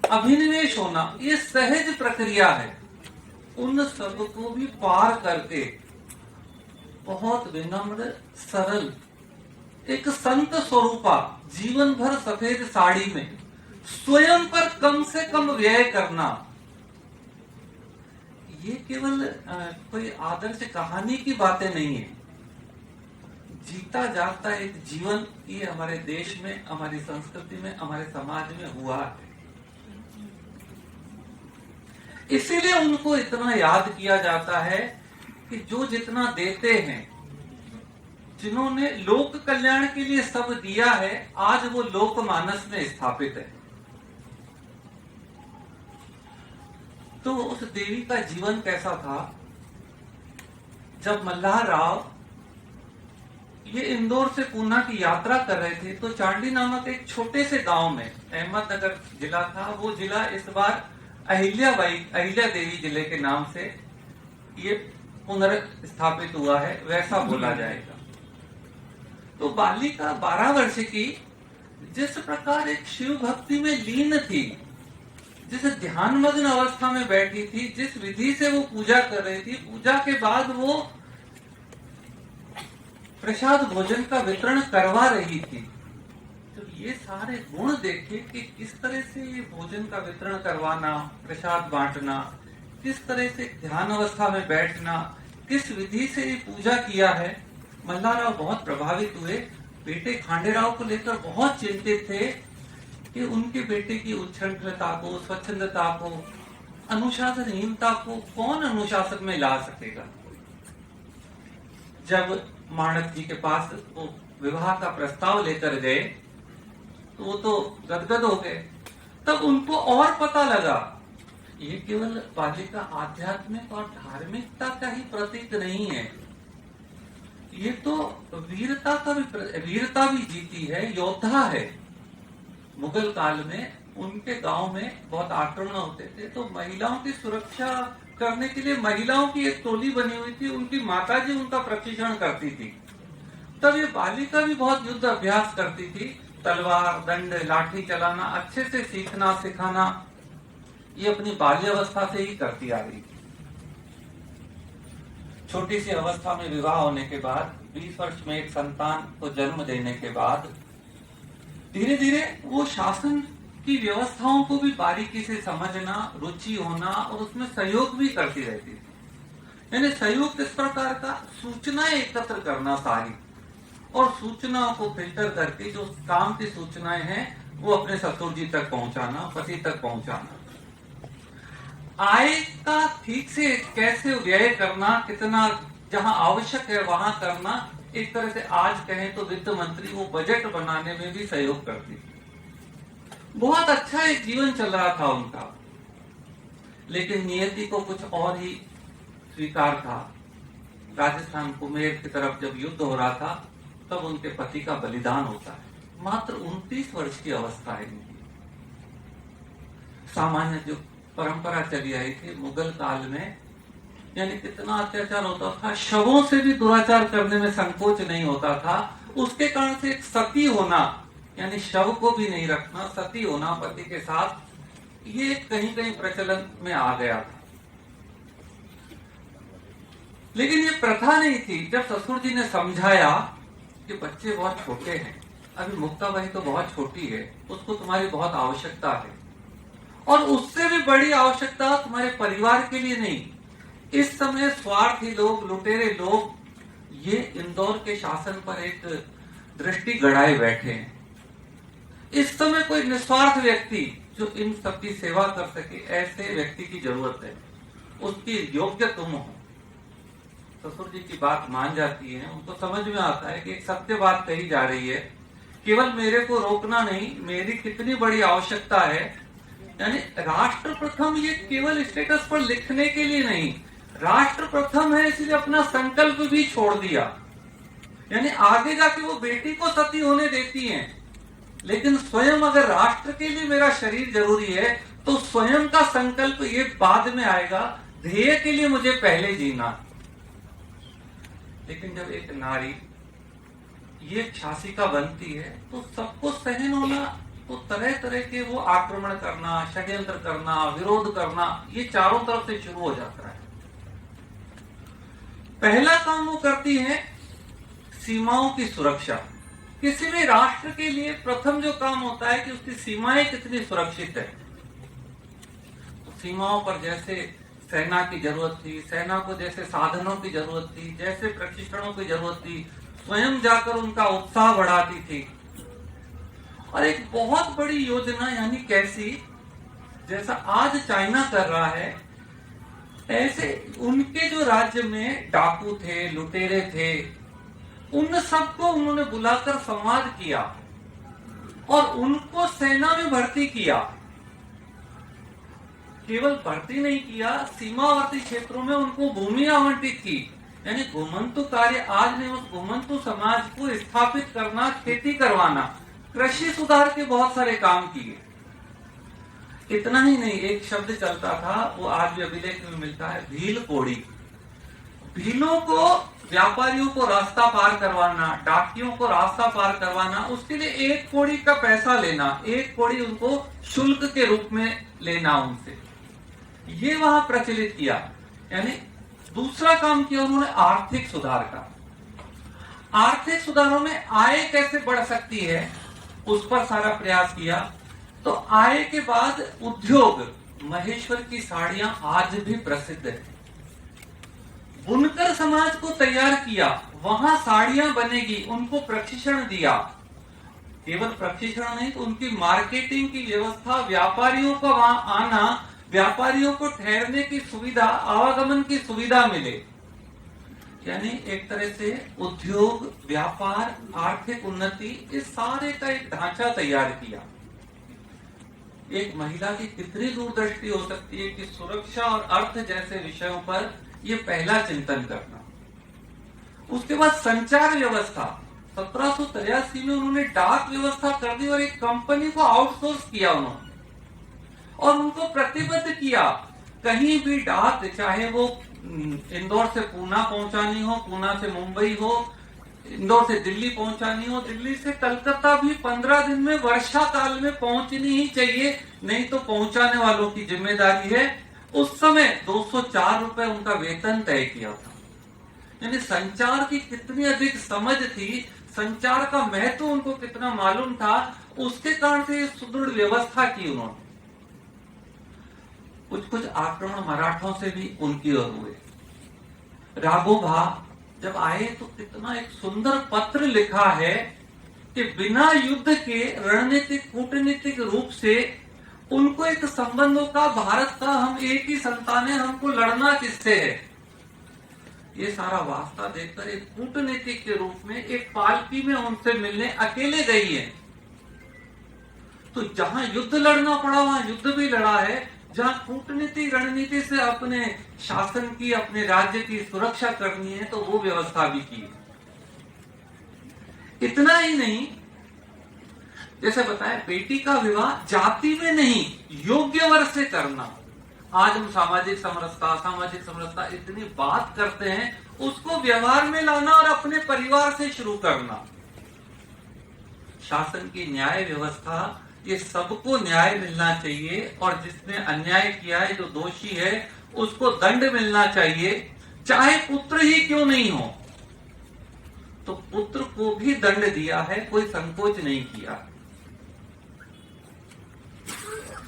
Speaker 6: अभिनिवेश होना, ये सहज प्रक्रिया है। उन सब को भी पार करके बहुत विनम्र, सरल, एक संत स्वरूपा, जीवन भर सफेद साड़ी में स्वयं पर कम से कम व्यय करना, ये केवल कोई आदर्श कहानी की बातें नहीं है। जीता जाता एक जीवन ये हमारे देश में, हमारी संस्कृति में, हमारे समाज में हुआ है। इसीलिए उनको इतना याद किया जाता है कि जो जितना देते हैं, जिन्होंने लोक कल्याण के लिए सब दिया है, आज वो लोकमानस में स्थापित है। तो उस देवी का जीवन कैसा था? जब मल्हार राव ये इंदौर से पूना की यात्रा कर रहे थे, तो चांडी नामक एक छोटे से गांव में, अहमदनगर जिला था वो जिला, इस बार अहिल्या देवी जिले के नाम से ये पुनर्स्थापित हुआ है, वैसा बोला जाएगा। तो बालिका 12 वर्ष की जिस प्रकार एक शिव भक्ति में लीन थी, जिस ध्यान मग्न अवस्था में बैठी थी, जिस विधि से वो पूजा कर रही थी, पूजा के बाद वो प्रसाद भोजन का वितरण करवा रही थी। तो ये सारे गुण देखे कि किस तरह से ये भोजन का वितरण करवाना, प्रसाद बांटना, किस तरह से ध्यान अवस्था में बैठना, किस विधि से ये पूजा किया है। मल्हाराव बहुत प्रभावित हुए। बेटे खांडेराव को लेकर बहुत चिंतित थे कि उनके बेटे की उच्छृंखलता को, स्वच्छंदता को, अनुशासनहीनता को कौन अनुशासन में ला सकेगा। जब माणक जी के पास वो विवाह का प्रस्ताव लेकर गए तो वो तो गदगद हो गए। तब उनको और पता लगा ये केवल बालिका आध्यात्मिक और धार्मिकता का ही प्रतीक नहीं है, ये तो वीरता भी जीती है, योद्धा है। मुगल काल में उनके गांव में बहुत आक्रमण होते थे, तो महिलाओं की सुरक्षा करने के लिए महिलाओं की एक टोली बनी हुई थी, उनकी माताजी उनका प्रशिक्षण करती थी। तब ये बालिका भी बहुत युद्ध अभ्यास करती थी, तलवार, दंड, लाठी चलाना अच्छे से सीखना सिखाना, ये अपनी बाल्यावस्था से ही करती आ रही थी। छोटी सी अवस्था में विवाह होने के बाद 20 वर्ष में एक संतान को जन्म देने के बाद धीरे धीरे वो शासन की व्यवस्थाओं को भी बारीकी से समझना, रुचि होना और उसमें सहयोग भी करती रहती थी। यानी सहयोग किस प्रकार का, सूचनाएं एकत्र करना सारी, और सूचनाओं को फिल्टर करके जो काम की सूचनाएं हैं वो अपने ससुर जी तक पहुंचाना, पति तक पहुंचाना। आय का ठीक से कैसे व्यय करना, कितना जहां आवश्यक है वहां करना, एक तरह से आज कहें तो वित्त मंत्री वो बजट बनाने में भी सहयोग करती थी। बहुत अच्छा एक जीवन चल रहा था उनका, लेकिन नियति को कुछ और ही स्वीकार था। राजस्थान कुमेर की तरफ जब युद्ध हो रहा था तब उनके पति का बलिदान होता है। मात्र 29 वर्ष की अवस्था है इनकी। सामान्य जो परंपरा चली आई थी मुगल काल में, यानी कितना अत्याचार होता था, शवों से भी दुराचार करने में संकोच नहीं होता था। उसके कारण से एक सती होना, यानी शव को भी नहीं रखना, सती होना पति के साथ, ये कहीं कहीं प्रचलन में आ गया था। लेकिन ये प्रथा नहीं थी। जब ससुर जी ने समझाया कि बच्चे बहुत छोटे हैं, अभी मुक्ताबाई तो बहुत छोटी है, उसको तुम्हारी बहुत आवश्यकता है, और उससे भी बड़ी आवश्यकता तुम्हारे परिवार के लिए नहीं। इस समय स्वार्थी लोग, लुटेरे लोग ये इंदौर के शासन पर एक दृष्टि गड़ाए बैठे हैं। इस समय कोई निस्वार्थ व्यक्ति जो इन सबकी सेवा कर सके, ऐसे व्यक्ति की जरूरत है। उसकी योग्य तुम हो। ससुर जी की बात मान जाती है, उनको समझ में आता है कि एक सत्य बात कही जा रही है, केवल मेरे को रोकना नहीं, मेरी कितनी बड़ी आवश्यकता है। यानी राष्ट्र प्रथम ये केवल स्टेटस पर लिखने के लिए नहीं, राष्ट्र प्रथम है इसलिए अपना संकल्प भी छोड़ दिया। यानी आगे जाके वो बेटी को सती होने देती हैं, लेकिन स्वयं अगर राष्ट्र के लिए मेरा शरीर जरूरी है तो स्वयं का संकल्प ये बाद में आएगा, ध्येय के लिए मुझे पहले जीना। लेकिन जब एक नारी ये शासिका बनती है तो सबको सहन होना, तो तरह तरह के वो आक्रमण करना, षड्यंत्र करना, विरोध करना, ये चारों तरफ से शुरू हो जाता है। पहला काम वो करती है सीमाओं की सुरक्षा। किसी भी राष्ट्र के लिए प्रथम जो काम होता है कि उसकी सीमाएं कितनी सुरक्षित है। तो सीमाओं पर जैसे सेना की जरूरत थी, सेना को जैसे साधनों की जरूरत थी, जैसे प्रशिक्षणों की जरूरत थी, स्वयं जाकर उनका उत्साह बढ़ाती थी। और एक बहुत बड़ी योजना, यानी कैसी, जैसा आज चाइना कर रहा है, ऐसे उनके जो राज्य में डाकू थे, लुटेरे थे, उन सबको उन्होंने बुलाकर संवाद किया और उनको सेना में भर्ती किया। केवल भर्ती नहीं किया, सीमावर्ती क्षेत्रों में उनको भूमि आवंटित की। यानी घुमंतु कार्य आज ने उस घुमंतु समाज को स्थापित करना, खेती करवाना, कृषि सुधार के बहुत सारे काम किए। इतना ही नहीं, एक शब्द चलता था, वो आज भी अभिलेख में मिलता है, भील कोड़ी। भीलों को, व्यापारियों को रास्ता पार करवाना, डाकियों को रास्ता पार करवाना, उसके लिए 1 कोड़ी का पैसा लेना, 1 कोड़ी उनको शुल्क के रूप में लेना उनसे, ये वहां प्रचलित किया। यानी दूसरा काम किया उन्होंने आर्थिक सुधार का। आर्थिक सुधारों में आय कैसे बढ़ सकती है, उस पर सारा प्रयास किया। तो आय के बाद उद्योग, महेश्वर की साड़ियां आज भी प्रसिद्ध है। बुनकर समाज को तैयार किया, वहां साड़ियां बनेगी, उनको प्रशिक्षण दिया। केवल प्रशिक्षण नहीं, तो उनकी मार्केटिंग की व्यवस्था, व्यापारियों का वहां आना, व्यापारियों को ठहरने की सुविधा, आवागमन की सुविधा मिले। यानी एक तरह से उद्योग, व्यापार, आर्थिक उन्नति, इस सारे का एक ढांचा तैयार किया। एक महिला की कितनी दूरदृष्टि हो सकती है कि सुरक्षा और अर्थ जैसे विषयों पर ये पहला चिंतन करना। उसके बाद संचार व्यवस्था, 1783 में उन्होंने डाक व्यवस्था कर दी और एक कंपनी को आउटसोर्स किया उन्होंने, और उनको प्रतिबद्ध किया, कहीं भी डाक, चाहे वो इंदौर से पूना पहुंचानी हो, पूना से मुंबई हो, इंदौर से दिल्ली पहुंचानी हो, दिल्ली से कलकत्ता भी 15 दिन में वर्षा काल में पहुंचनी ही चाहिए, नहीं तो पहुंचाने वालों की जिम्मेदारी है। उस समय 204 रुपए उनका वेतन तय किया था। यानी संचार की कितनी अधिक समझ थी, संचार का महत्व उनको कितना मालूम था, उसके कारण से ये सुदृढ़ व्यवस्था की उन्होंने। कुछ आक्रमण मराठों से भी उनकी ओर हुए। राघोबा जब आए तो कितना एक सुंदर पत्र लिखा है कि बिना युद्ध के रणनीतिक कूटनीतिक रूप से उनको एक संबंधों का, भारत का हम एक ही संतान है, हमको लड़ना किससे है, ये सारा वास्ता देखकर एक कूटनीतिक के रूप में एक पालकी में उनसे मिलने अकेले गई है। तो जहां युद्ध लड़ना पड़ा वहां युद्ध भी लड़ा है, जहां कूटनीति रणनीति से अपने शासन की, अपने राज्य की सुरक्षा करनी है तो वो व्यवस्था भी की। इतना ही नहीं, जैसे बताया बेटी का विवाह जाति में नहीं योग्य वर्ग से करना। आज हम सामाजिक समरसता इतनी बात करते हैं, उसको व्यवहार में लाना और अपने परिवार से शुरू करना। शासन की न्याय व्यवस्था, ये सबको न्याय मिलना चाहिए और जिसने अन्याय किया है, जो दोषी है, उसको दंड मिलना चाहिए, चाहे पुत्र ही क्यों नहीं हो। तो पुत्र को भी दंड दिया है, कोई संकोच नहीं किया।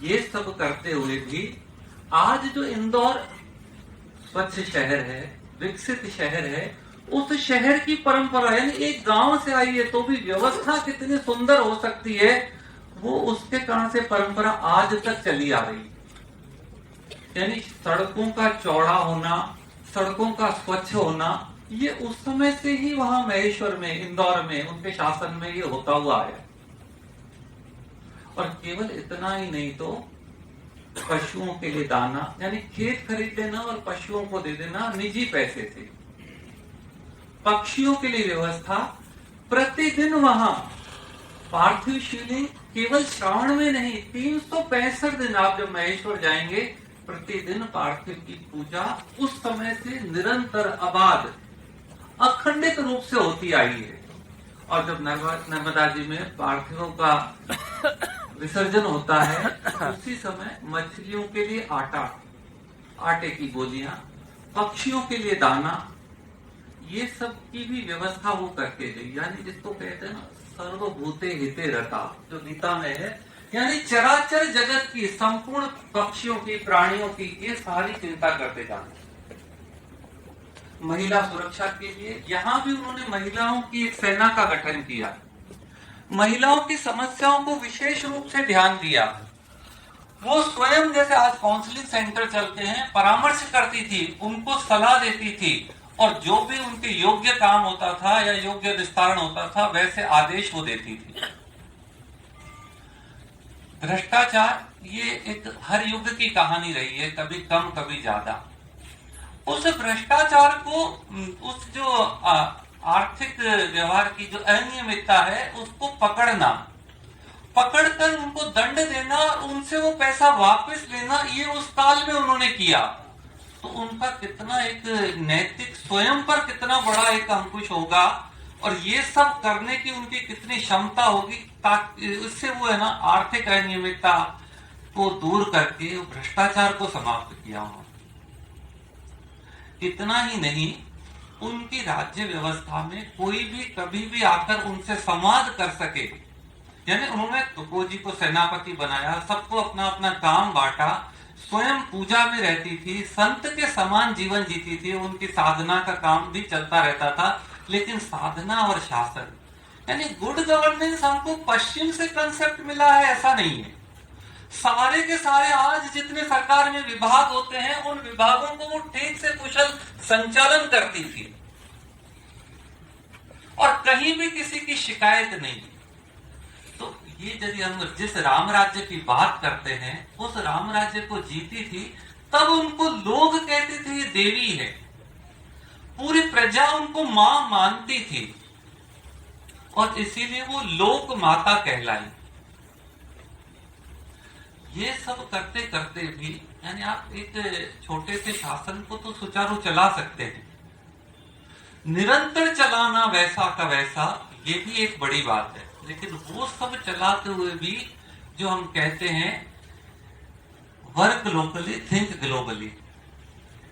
Speaker 6: ये सब करते हुए भी आज जो इंदौर स्वच्छ शहर है, विकसित शहर है, उस शहर की परंपरा, यानी एक गांव से आई है तो भी व्यवस्था कितनी सुंदर हो सकती है, वो उसके कारण से परंपरा आज तक चली आ रही। यानी सड़कों का चौड़ा होना, सड़कों का स्वच्छ होना, ये उस समय से ही वहां महेश्वर में, इंदौर में, उनके शासन में ये होता हुआ है। और केवल इतना ही नहीं तो पशुओं के लिए दाना, यानी खेत खरीद लेना और पशुओं को दे देना निजी पैसे से। पक्षियों के लिए व्यवस्था, प्रतिदिन वहां पार्थिव शिवलिंग केवल श्रावण में नहीं, 365 दिन आप जब महेश्वर जाएंगे, प्रतिदिन पार्थिव की पूजा उस समय से निरंतर आबाद अखंडित रूप से होती आई है। और जब नर्मदा जी में पार्थिवों का विसर्जन होता है, उसी समय मछलियों के लिए आटे की गोलियां, पक्षियों के लिए दाना, ये सब की भी व्यवस्था वो करके गई। यानी जिसको कहते हैं ना, सर्वभूते हिते रता, जो गीता में है, यानी चराचर जगत की, संपूर्ण पक्षियों की, प्राणियों की, ये सारी चिंता करते जाते। महिला सुरक्षा के लिए यहाँ भी उन्होंने महिलाओं की एक सेना का गठन किया, महिलाओं की समस्याओं को विशेष रूप से ध्यान दिया। वो स्वयं, जैसे आज काउंसलिंग सेंटर चलते हैं, परामर्श करती थी, उनको सलाह देती थी, और जो भी उनके योग्य काम होता था या योग्य विस्तारण होता था, वैसे आदेश वो देती थी। भ्रष्टाचार ये एक हर युग की कहानी रही है, कभी कम कभी ज्यादा। उस भ्रष्टाचार को, उस जो आर्थिक व्यवहार की जो अनियमितता है, उसको पकड़कर उनको दंड देना और उनसे वो पैसा वापस लेना, ये उस काल में उन्होंने किया। तो उनका कितना एक नैतिक, स्वयं पर कितना बड़ा एक अंकुश होगा, और ये सब करने की उनकी कितनी क्षमता होगी, ताकि इससे वो है ना आर्थिक अनियमितता को दूर करके भ्रष्टाचार को समाप्त किया उन्होंने। इतना ही नहीं, उनकी राज्य व्यवस्था में कोई भी कभी भी आकर उनसे संवाद कर सके, यानी उन्होंने तुकोजी को सेनापति बनाया, सबको अपना अपना काम बांटा, स्वयं पूजा में रहती थी, संत के समान जीवन जीती थी, उनकी साधना का काम भी चलता रहता था। लेकिन साधना और शासन, यानी गुड गवर्नेंस हमको पश्चिम से कंसेप्ट मिला है ऐसा नहीं है। सारे के सारे आज जितने सरकार में विभाग होते हैं, उन विभागों को वो ठीक से कुशल संचालन करती थी, और कहीं भी किसी की शिकायत नहीं। तो ये यदि हम जिस राम राज्य की बात करते हैं, उस राम राज्य को जीती थी, तब उनको लोग कहते थे ये देवी है, पूरी प्रजा उनको मां मानती थी, और इसीलिए वो लोक माता कहलाई। ये सब करते करते भी, यानी आप एक छोटे से शासन को तो सुचारू चला सकते हैं, निरंतर चलाना वैसा का वैसा, ये भी एक बड़ी बात है। लेकिन वो सब चलाते हुए भी जो हम कहते हैं वर्क लोकली थिंक ग्लोबली,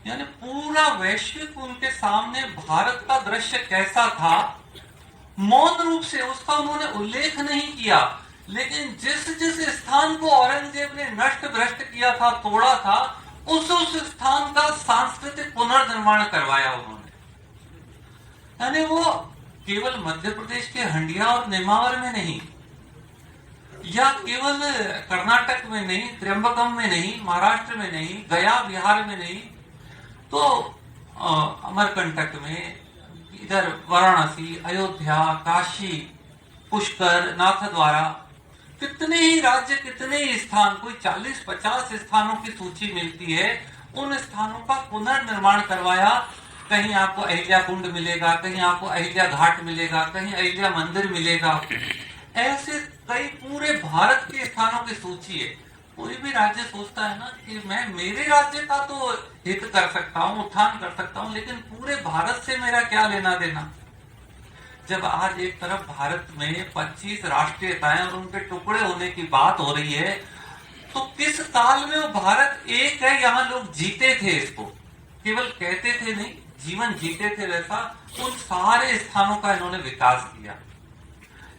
Speaker 6: यानी पूरा वैश्विक उनके सामने भारत का दृश्य कैसा था, मौन रूप से उसका उन्होंने उल्लेख नहीं किया, लेकिन जिस जिस स्थान को औरंगजेब ने नष्ट भ्रष्ट किया था, तोड़ा था, उस स्थान का सांस्कृतिक पुनर्निर्माण करवाया उन्होंने। यानी वो केवल मध्य प्रदेश के हंडिया और नेमावर में नहीं, या केवल कर्नाटक में नहीं, त्र्यंबकम में नहीं, महाराष्ट्र में नहीं, गया बिहार में नहीं, तो अमरकंटक में, इधर वाराणसी, अयोध्या, काशी, पुष्कर, नाथद्वारा, कितने ही राज्य, कितने ही स्थान, कोई 40-50 स्थानों की सूची मिलती है। उन स्थानों का पुनर्निर्माण करवाया। कहीं आपको अहिल्या कुंड मिलेगा, कहीं आपको अहिल्या घाट मिलेगा, कहीं अहिल्या मंदिर मिलेगा। ऐसे कई पूरे भारत के स्थानों की सूची है। कोई भी राज्य सोचता है ना कि मैं मेरे राज्य का तो हित कर सकता हूँ, उत्थान कर सकता हूँ, लेकिन पूरे भारत से मेरा क्या लेना देना। जब आज एक तरफ भारत में 25 राष्ट्रीयताएं और उनके टुकड़े होने की बात हो रही है, तो किस काल में वो भारत एक है, यहाँ लोग जीते थे, इसको केवल कहते थे नहीं, जीवन जीते थे। वैसा उन सारे स्थानों का इन्होंने विकास किया।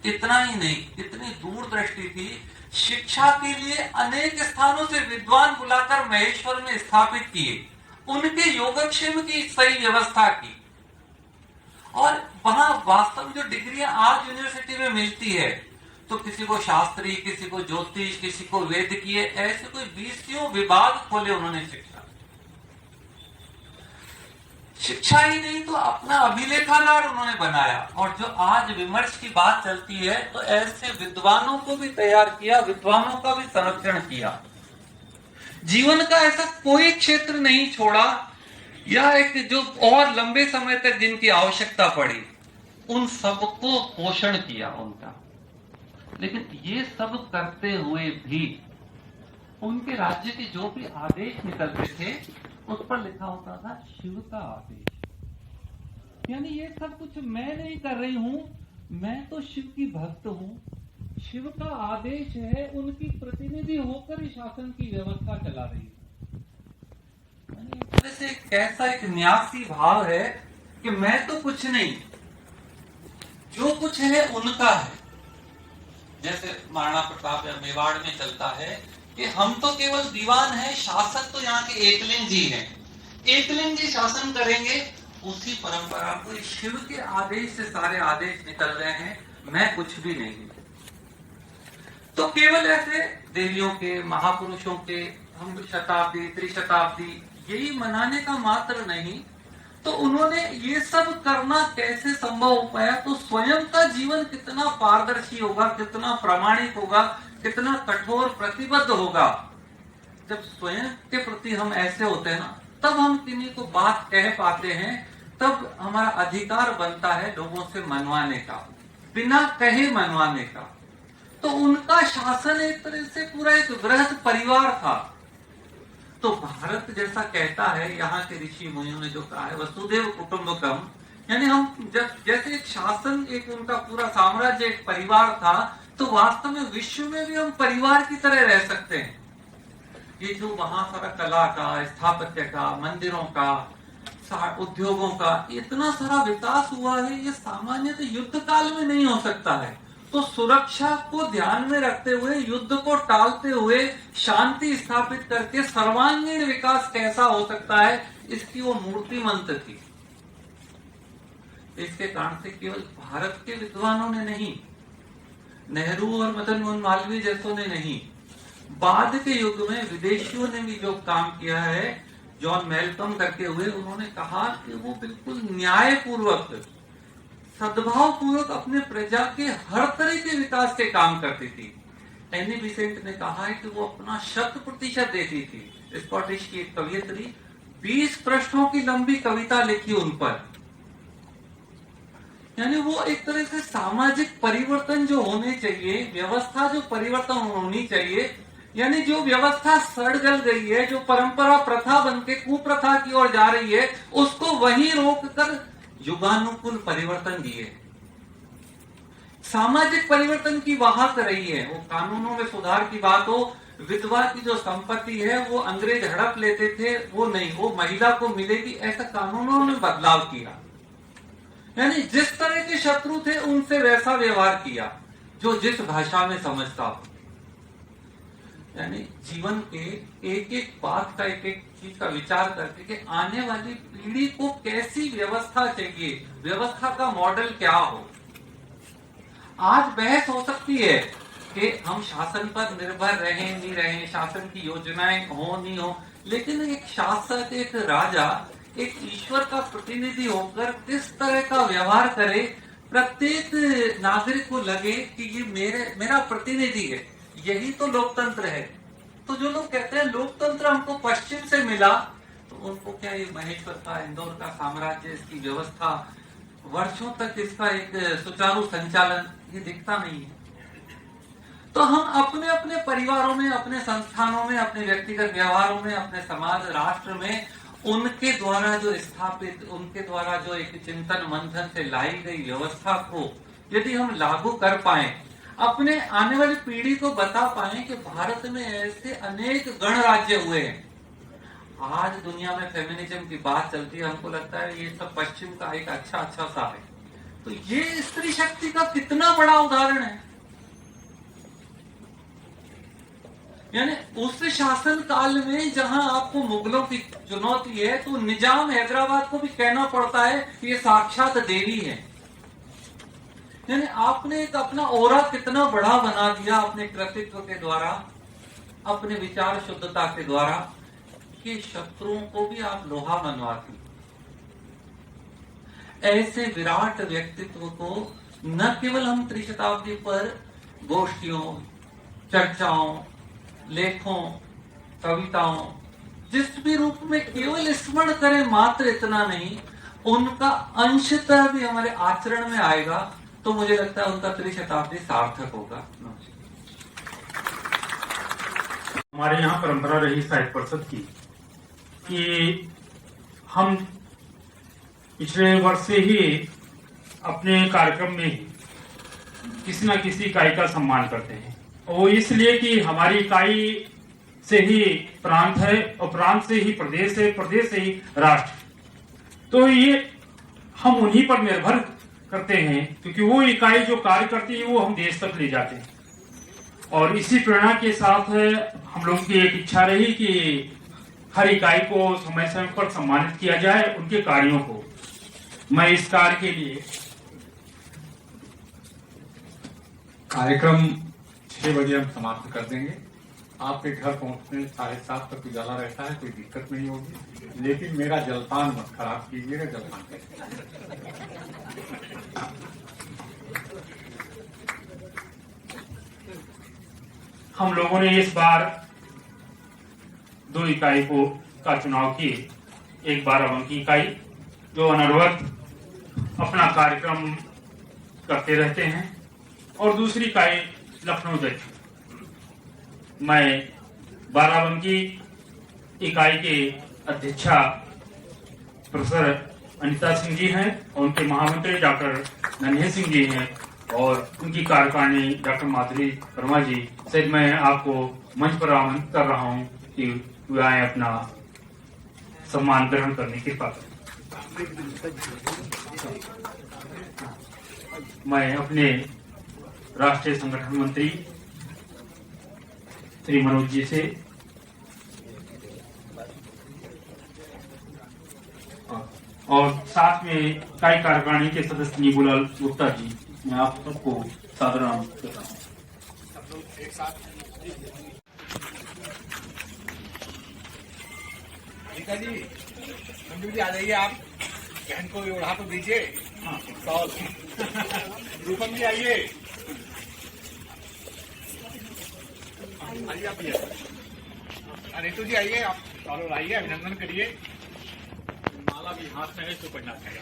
Speaker 6: इतना ही नहीं, इतनी दूरदृष्टि थी। शिक्षा के लिए अनेक स्थानों से विद्वान बुलाकर महेश्वर में स्थापित किए, उनके योगक्षेम की सही व्यवस्था की, और वहां वास्तव में जो डिग्रियां आज यूनिवर्सिटी में मिलती है, तो किसी को शास्त्री, किसी को ज्योतिष, किसी को वेद की है, ऐसे कोई 20 विभाग खोले उन्होंने। शिक्षा ही नहीं तो अपना अभिलेखागार उन्होंने बनाया। और जो आज विमर्श की बात चलती है, तो ऐसे विद्वानों को भी तैयार किया, विद्वानों का भी संरक्षण किया। जीवन का ऐसा कोई क्षेत्र नहीं छोड़ा, या एक जो और लंबे समय तक जिनकी आवश्यकता पड़ी, उन सबको पोषण किया उनका। लेकिन ये सब करते हुए भी उनके राज्य के जो भी आदेश निकलते थे, उस पर लिखा होता था शिव का आदेश। यानी ये सब कुछ मैं नहीं कर रही हूं, मैं तो शिव की भक्त हूं। शिव का आदेश है, उनकी प्रतिनिधि होकर ही शासन की व्यवस्था चला रही है। जैसे कैसा एक न्यासी भाव है कि मैं तो कुछ नहीं, जो कुछ है उनका है। जैसे महाराणा प्रताप या मेवाड़ में चलता है कि हम तो केवल दीवान हैं, शासक तो यहाँ के एकलिंग जी हैं, एकलिंग जी शासन करेंगे। उसी परंपरा को शिव के आदेश से सारे आदेश निकल रहे हैं, मैं कुछ भी नहीं। तो केवल ऐसे देवियों के, महापुरुषों के हम शताब्दी त्रिशताब्दी यही मनाने का मात्र नहीं, तो उन्होंने ये सब करना कैसे संभव हो पाया। तो स्वयं का जीवन कितना पारदर्शी होगा, कितना प्रामाणिक होगा, कितना कठोर प्रतिबद्ध होगा। जब स्वयं के प्रति हम ऐसे होते हैं ना, तब हम किन्हीं को बात कह पाते हैं, तब हमारा अधिकार बनता है लोगों से मनवाने का, बिना कहे मनवाने का। तो उनका शासन एक तरह से पूरा एक वृहद परिवार था। तो भारत जैसा कहता है, यहाँ के ऋषि मुनियों ने जो कहा है वसुधैव कुटुंबकम, यानी हम जब जैसे एक शासन, एक उनका पूरा साम्राज्य एक परिवार था, तो वास्तव में विश्व में भी हम परिवार की तरह रह सकते हैं। ये जो वहां सारा कला का, स्थापत्य का, मंदिरों का, उद्योगों का इतना सारा विकास हुआ है, ये सामान्यतः युद्ध काल में नहीं हो सकता है। तो सुरक्षा को ध्यान में रखते हुए, युद्ध को टालते हुए, शांति स्थापित करके सर्वांगीण विकास कैसा हो सकता है, इसकी वो मूर्तिमंत थी। इसके कारण से केवल भारत के विद्वानों ने नहीं, नेहरू और मदन मोहन मालवीय जैसों ने नहीं, बाद के युग में विदेशियों ने भी जो काम किया है, जॉन मेलकम करके हुए, उन्होंने कहा कि वो बिल्कुल न्यायपूर्वक, सद्भाव पूर्वक अपने प्रजा के हर तरह के विकास के काम करती थी। एनी बिसेंट ने कहा है कि वो अपना 100% देती थी। स्कॉटिश की एक कवियत्री 20 पृष्ठों की लंबी कविता लिखी उन पर। यानी वो एक तरह से सामाजिक परिवर्तन जो होने चाहिए, व्यवस्था जो परिवर्तन होनी चाहिए, यानी जो व्यवस्था सड़ गल गई है, जो परंपरा प्रथा बन के कुप्रथा की ओर जा रही है, उसको वहीं रोक कर युगानुकूल परिवर्तन दिए। सामाजिक परिवर्तन की वाहक रही है। वो कानूनों में सुधार की बात हो, विधवा की जो संपत्ति है वो अंग्रेज हड़प लेते थे, वो नहीं, वो महिला को मिलेगी, ऐसा कानूनों में बदलाव किया। यानी जिस तरह के शत्रु थे उनसे वैसा व्यवहार किया जो जिस भाषा में समझता हो। यानी जीवन के एक एक बात का, एक एक चीज का विचार करके कि आने वाली पीढ़ी को कैसी व्यवस्था चाहिए, व्यवस्था का मॉडल क्या हो। आज बहस हो सकती है कि हम शासन पर निर्भर रहें नहीं रहें, शासन की योजनाएं हो नहीं हो, लेकिन एक शासक, एक राजा, एक ईश्वर का प्रतिनिधि होकर किस तरह का व्यवहार करे, प्रत्येक नागरिक को लगे कि ये मेरा प्रतिनिधि है। यही तो लोकतंत्र है। तो जो लोग कहते हैं लोकतंत्र हमको पश्चिम से मिला, तो उनको क्या ये महेश्वर का, इंदौर का साम्राज्य, इसकी व्यवस्था, वर्षों तक इसका एक सुचारू संचालन, ये दिखता नहीं है। तो हम अपने अपने परिवारों में, अपने संस्थानों में, अपने व्यक्तिगत व्यवहारों में, अपने समाज राष्ट्र में उनके द्वारा जो स्थापित, उनके द्वारा जो एक चिंतन मंथन से लाई गई व्यवस्था को यदि हम लागू कर पाए, अपने आने वाली पीढ़ी को बता पाए कि भारत में ऐसे अनेक गणराज्य हुए हैं। आज दुनिया में फेमिनिज्म की बात चलती है, हमको लगता है ये सब पश्चिम का एक अच्छा सा है। तो ये स्त्री शक्ति का कितना बड़ा उदाहरण है। यानी उस शासन काल में जहां आपको मुगलों की चुनौती है, तो निजाम हैदराबाद को भी कहना पड़ता है कि ये साक्षात देवी है। यानी आपने एक अपना ओरा कितना बड़ा बना दिया अपने कृतित्व के द्वारा, अपने विचार शुद्धता के द्वारा, कि शत्रुओं को भी आप लोहा मनवाती। ऐसे विराट व्यक्तित्व को न केवल हम त्रिशताब्दी पर गोष्ठियों, चर्चाओं, लेखों, कविताओं, जिस भी रूप में केवल स्मरण करें, मात्र इतना नहीं, उनका अंशतः भी हमारे आचरण में आएगा, तो मुझे लगता है उनका त्रिशताब्दी सार्थक होगा।
Speaker 7: हमारे यहाँ परंपरा रही साहित्य परिषद की कि हम पिछले वर्ष से ही अपने कार्यक्रम में किसी न किसी इकाई का सम्मान करते हैं। वो इसलिए कि हमारी इकाई से ही प्रांत है, और प्रांत से ही प्रदेश है, प्रदेश से ही राष्ट्र। तो ये हम उन्हीं पर निर्भर करते हैं, क्योंकि वो इकाई जो कार्य करती है वो हम देश तक ले जाते हैं। और इसी प्रेरणा के साथ हम लोगों की एक इच्छा रही कि हर इकाई को समय समय पर सम्मानित किया जाए, उनके कार्यों को। मैं इस कार्य के लिए
Speaker 4: कार्यक्रम 6 बजे हम समाप्त कर देंगे। आपके घर पहुंचने 7:30 तक उजाला रहता है, कोई दिक्कत नहीं होगी। लेकिन मेरा जलपान मत खराब कीजिएगा, जलपान
Speaker 7: हम लोगों ने इस बार 2 इकाई का चुनाव किए। एक बाराबंकी इकाई जो अनवरत अपना कार्यक्रम करते रहते हैं, और दूसरी इकाई लखनऊ दक्षिण। मैं बाराबंकी इकाई के अध्यक्षा प्रोफेसर अनिता सिंह जी हैं, और उनके महामंत्री डॉक्टर नन्हे सिंह जी हैं, और उनकी कार्यकारिणी डॉक्टर माधुरी वर्मा जी से मैं आपको मंच पर आमंत्रित कर रहा हूं कि वे आए अपना सम्मान ग्रहण करने की कृपा करें। मैं अपने राष्ट्रीय संगठन मंत्री श्री मनोज जी से और साथ में इकाई कार्यकारिणी के सदस्य नीबूलाल गुप्ता जी, मैं आप सबको सादर आमंत्रित करता हूँ।
Speaker 5: जी मंजू जी आ जाइए, आप बहन को उड़ा तो दीजिए। हाँ, रूपम जी आइए, आइए आप। रितु जी आइए, आप चारों आइए, अभिनंदन करिए। माला भी हाथ में है तो पढ़ना चाहिए।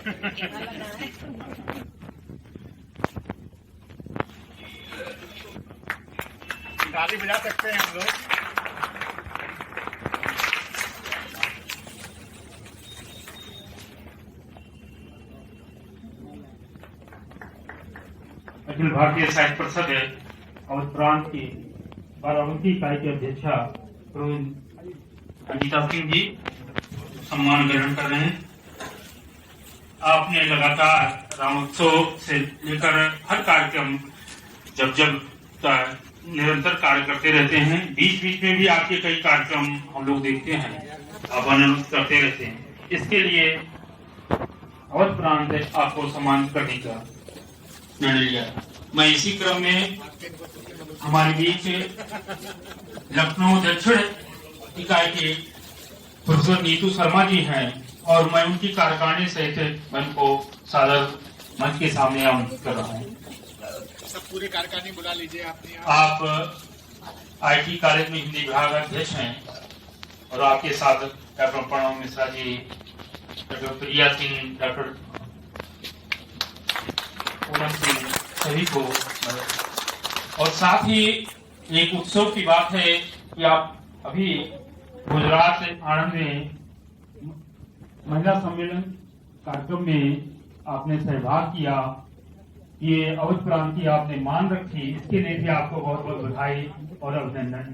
Speaker 5: ताली बजा सकते हैं हम लोग।
Speaker 7: अखिल भारतीय साहित्य परिषद अवध प्रांत की बाराबंकी इकाई के अध्यक्षा अजीता सिंह जी सम्मान ग्रहण कर रहे हैं। आपने लगातार रामोत्सव से लेकर हर कार्यक्रम जब निरंतर कार्य करते रहते हैं। बीच बीच में भी आपके कई कार्यक्रम हम लोग देखते हैं, आप अनाउंस करते रहते हैं। इसके लिए अवध प्रांत आपको सम्मानित करने का निर्णय लिया। मैं इसी क्रम में हमारे बीच लखनऊ दक्षिण इकाई के प्रोफेसर नीतू शर्मा जी हैं और मैं उनकी कार्यकारिणी सहित मन को सादर मंच के सामने आमंत्रित कर रहा हूँ।
Speaker 8: सब पूरे कार्यकारिणी बुला लीजिए अपने
Speaker 7: आप आईटी कॉलेज में हिंदी विभाग अध्यक्ष हैं और आपके साथ डॉक्टर प्रणव मिश्रा जी, डॉक्टर प्रिया सिंह, डॉक्टर पूनम सिंह, सभी को, और साथ ही एक उत्सव की बात है कि आप अभी गुजरात आनंद में महिला सम्मेलन कार्यक्रम में आपने सहभाग किया। ये अवध प्रांत की आपने मान रखी, इसके लिए भी आपको बहुत बहुत बधाई और अभिनंदन।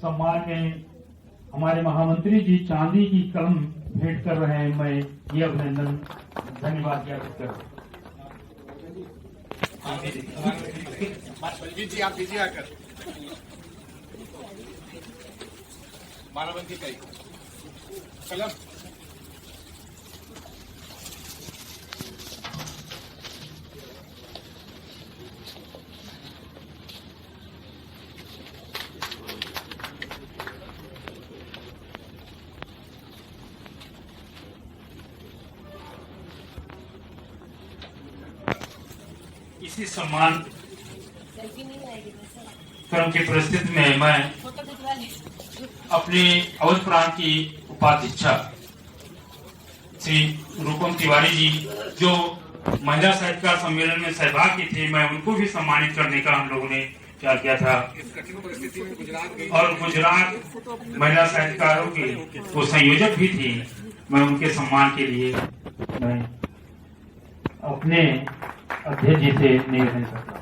Speaker 7: सम्मान में हमारे महामंत्री जी चांदी की कलम भेंट कर रहे हैं। मैं ये अभिनंदन धन्यवाद ज्ञापित कर रहा हूँ।
Speaker 8: बलजीत जी आप दीजिए आकर बाराबंकी का कलम।
Speaker 7: इसी सम्मान क्रम की परिस्थिति में मैं अपने अवध प्रांत की उपाध्यक्षा श्री रूपम तिवारी जी, जो महिला साहित्यकार सम्मेलन में सहभागी थे, मैं उनको भी सम्मानित करने का हम लोगों ने क्या किया था। और गुजरात महिला साहित्यकारों की वो संयोजक भी थी। मैं उनके सम्मान के लिए मैं अपने अध्यक्ष जी से निवेदन करता हूँ।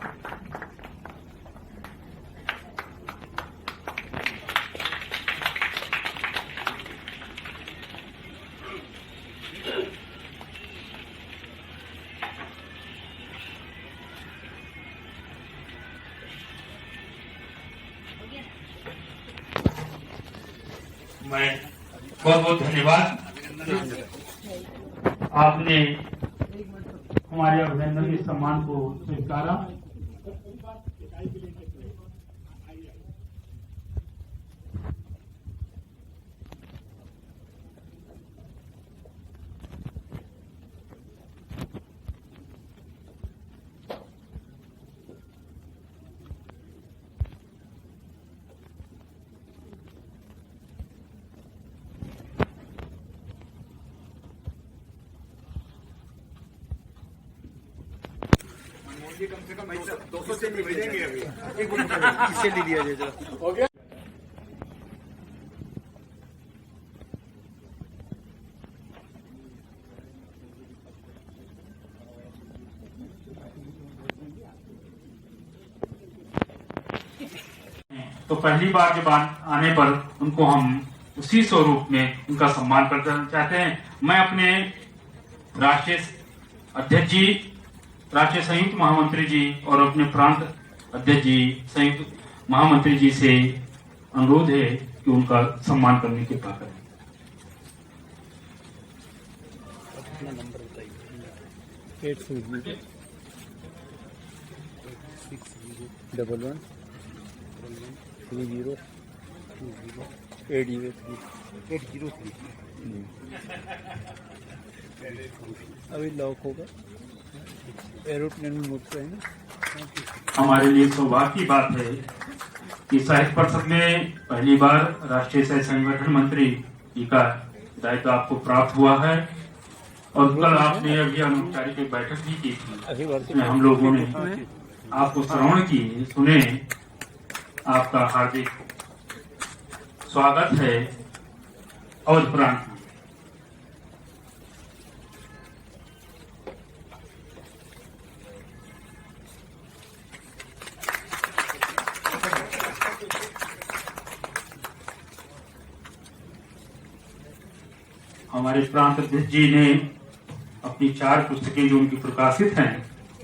Speaker 7: मैं बहुत बहुत धन्यवाद। आपने हमारे अभिनंदन के सम्मान को स्वीकारा।
Speaker 8: कम से कम 200 से भेजेंगे अभी। इसे ले लिया जाए हो गया।
Speaker 7: तो पहली बार जब आने पर उनको हम उसी स्वरूप में उनका सम्मान करना चाहते हैं। मैं अपने राष्ट्रीय अध्यक्ष जी, राष्ट्रीय संयुक्त महामंत्री जी और अपने प्रांत अध्यक्ष जी, संयुक्त महामंत्री जी से अनुरोध है कि उनका सम्मान करने की कृपा करें।
Speaker 3: अभी लॉक होगा, एरोप्लेन में मुक्त है।
Speaker 7: हमारे लिए सौभाग्य की बात है कि साहित्य परिषद में पहली बार राष्ट्रीय साहित्य संगठन मंत्री का दायित्व आपको प्राप्त हुआ है और कल आपने अभी अनौपचारिक एक बैठक भी की थी, जिसमें हम लोगों ने आपको श्रवण की सुने। आपका हार्दिक स्वागत है अवध प्रांत में। हमारे प्रांत अध्यक्ष जी ने अपनी 4 पुस्तकें जो उनकी प्रकाशित हैं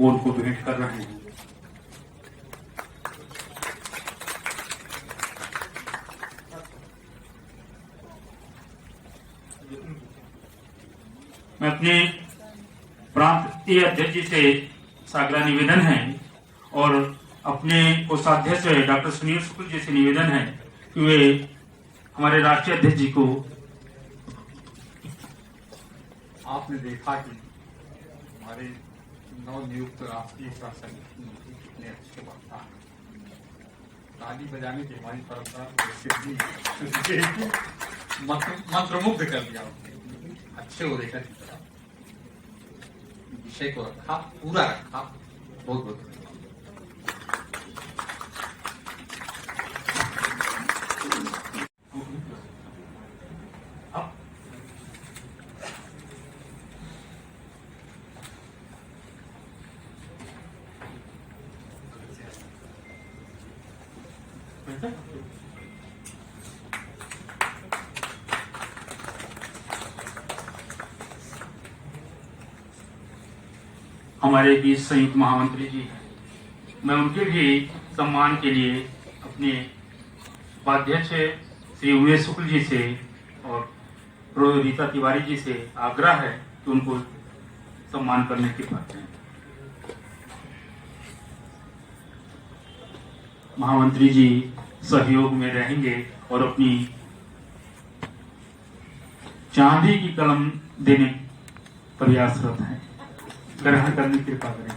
Speaker 7: वो उनको भेंट कर रहे हैं। मैं अपने प्रांतीय अध्यक्ष जी से सागरा निवेदन है और अपने कोषाध्यक्ष डॉक्टर सुनील शुक्ल जी से निवेदन है कि वे हमारे राष्ट्रीय अध्यक्ष जी को
Speaker 4: आपने देखा कि हमारे नवनियुक्त राष्ट्रीय शासन कितने अच्छे वक्ता हैं। ताली बजाने की हमारी परंपरा मंत्रमुग्ध कर दिया। अच्छे ओरेटर की तरह विषय को रखा, पूरा रखा। बहुत बहुत
Speaker 7: हमारे बीच संयुक्त महामंत्री जी हैं। मैं उनके भी सम्मान के लिए अपने उपाध्यक्ष श्री उमेश शुक्ल जी से और रीता तिवारी जी से आग्रह है कि उनको सम्मान करने के पात्र हैं। महामंत्री जी सहयोग में रहेंगे और अपनी चांदी की कलम देने प्रयासरत हैं। ग्रहण करने की कृपा करें।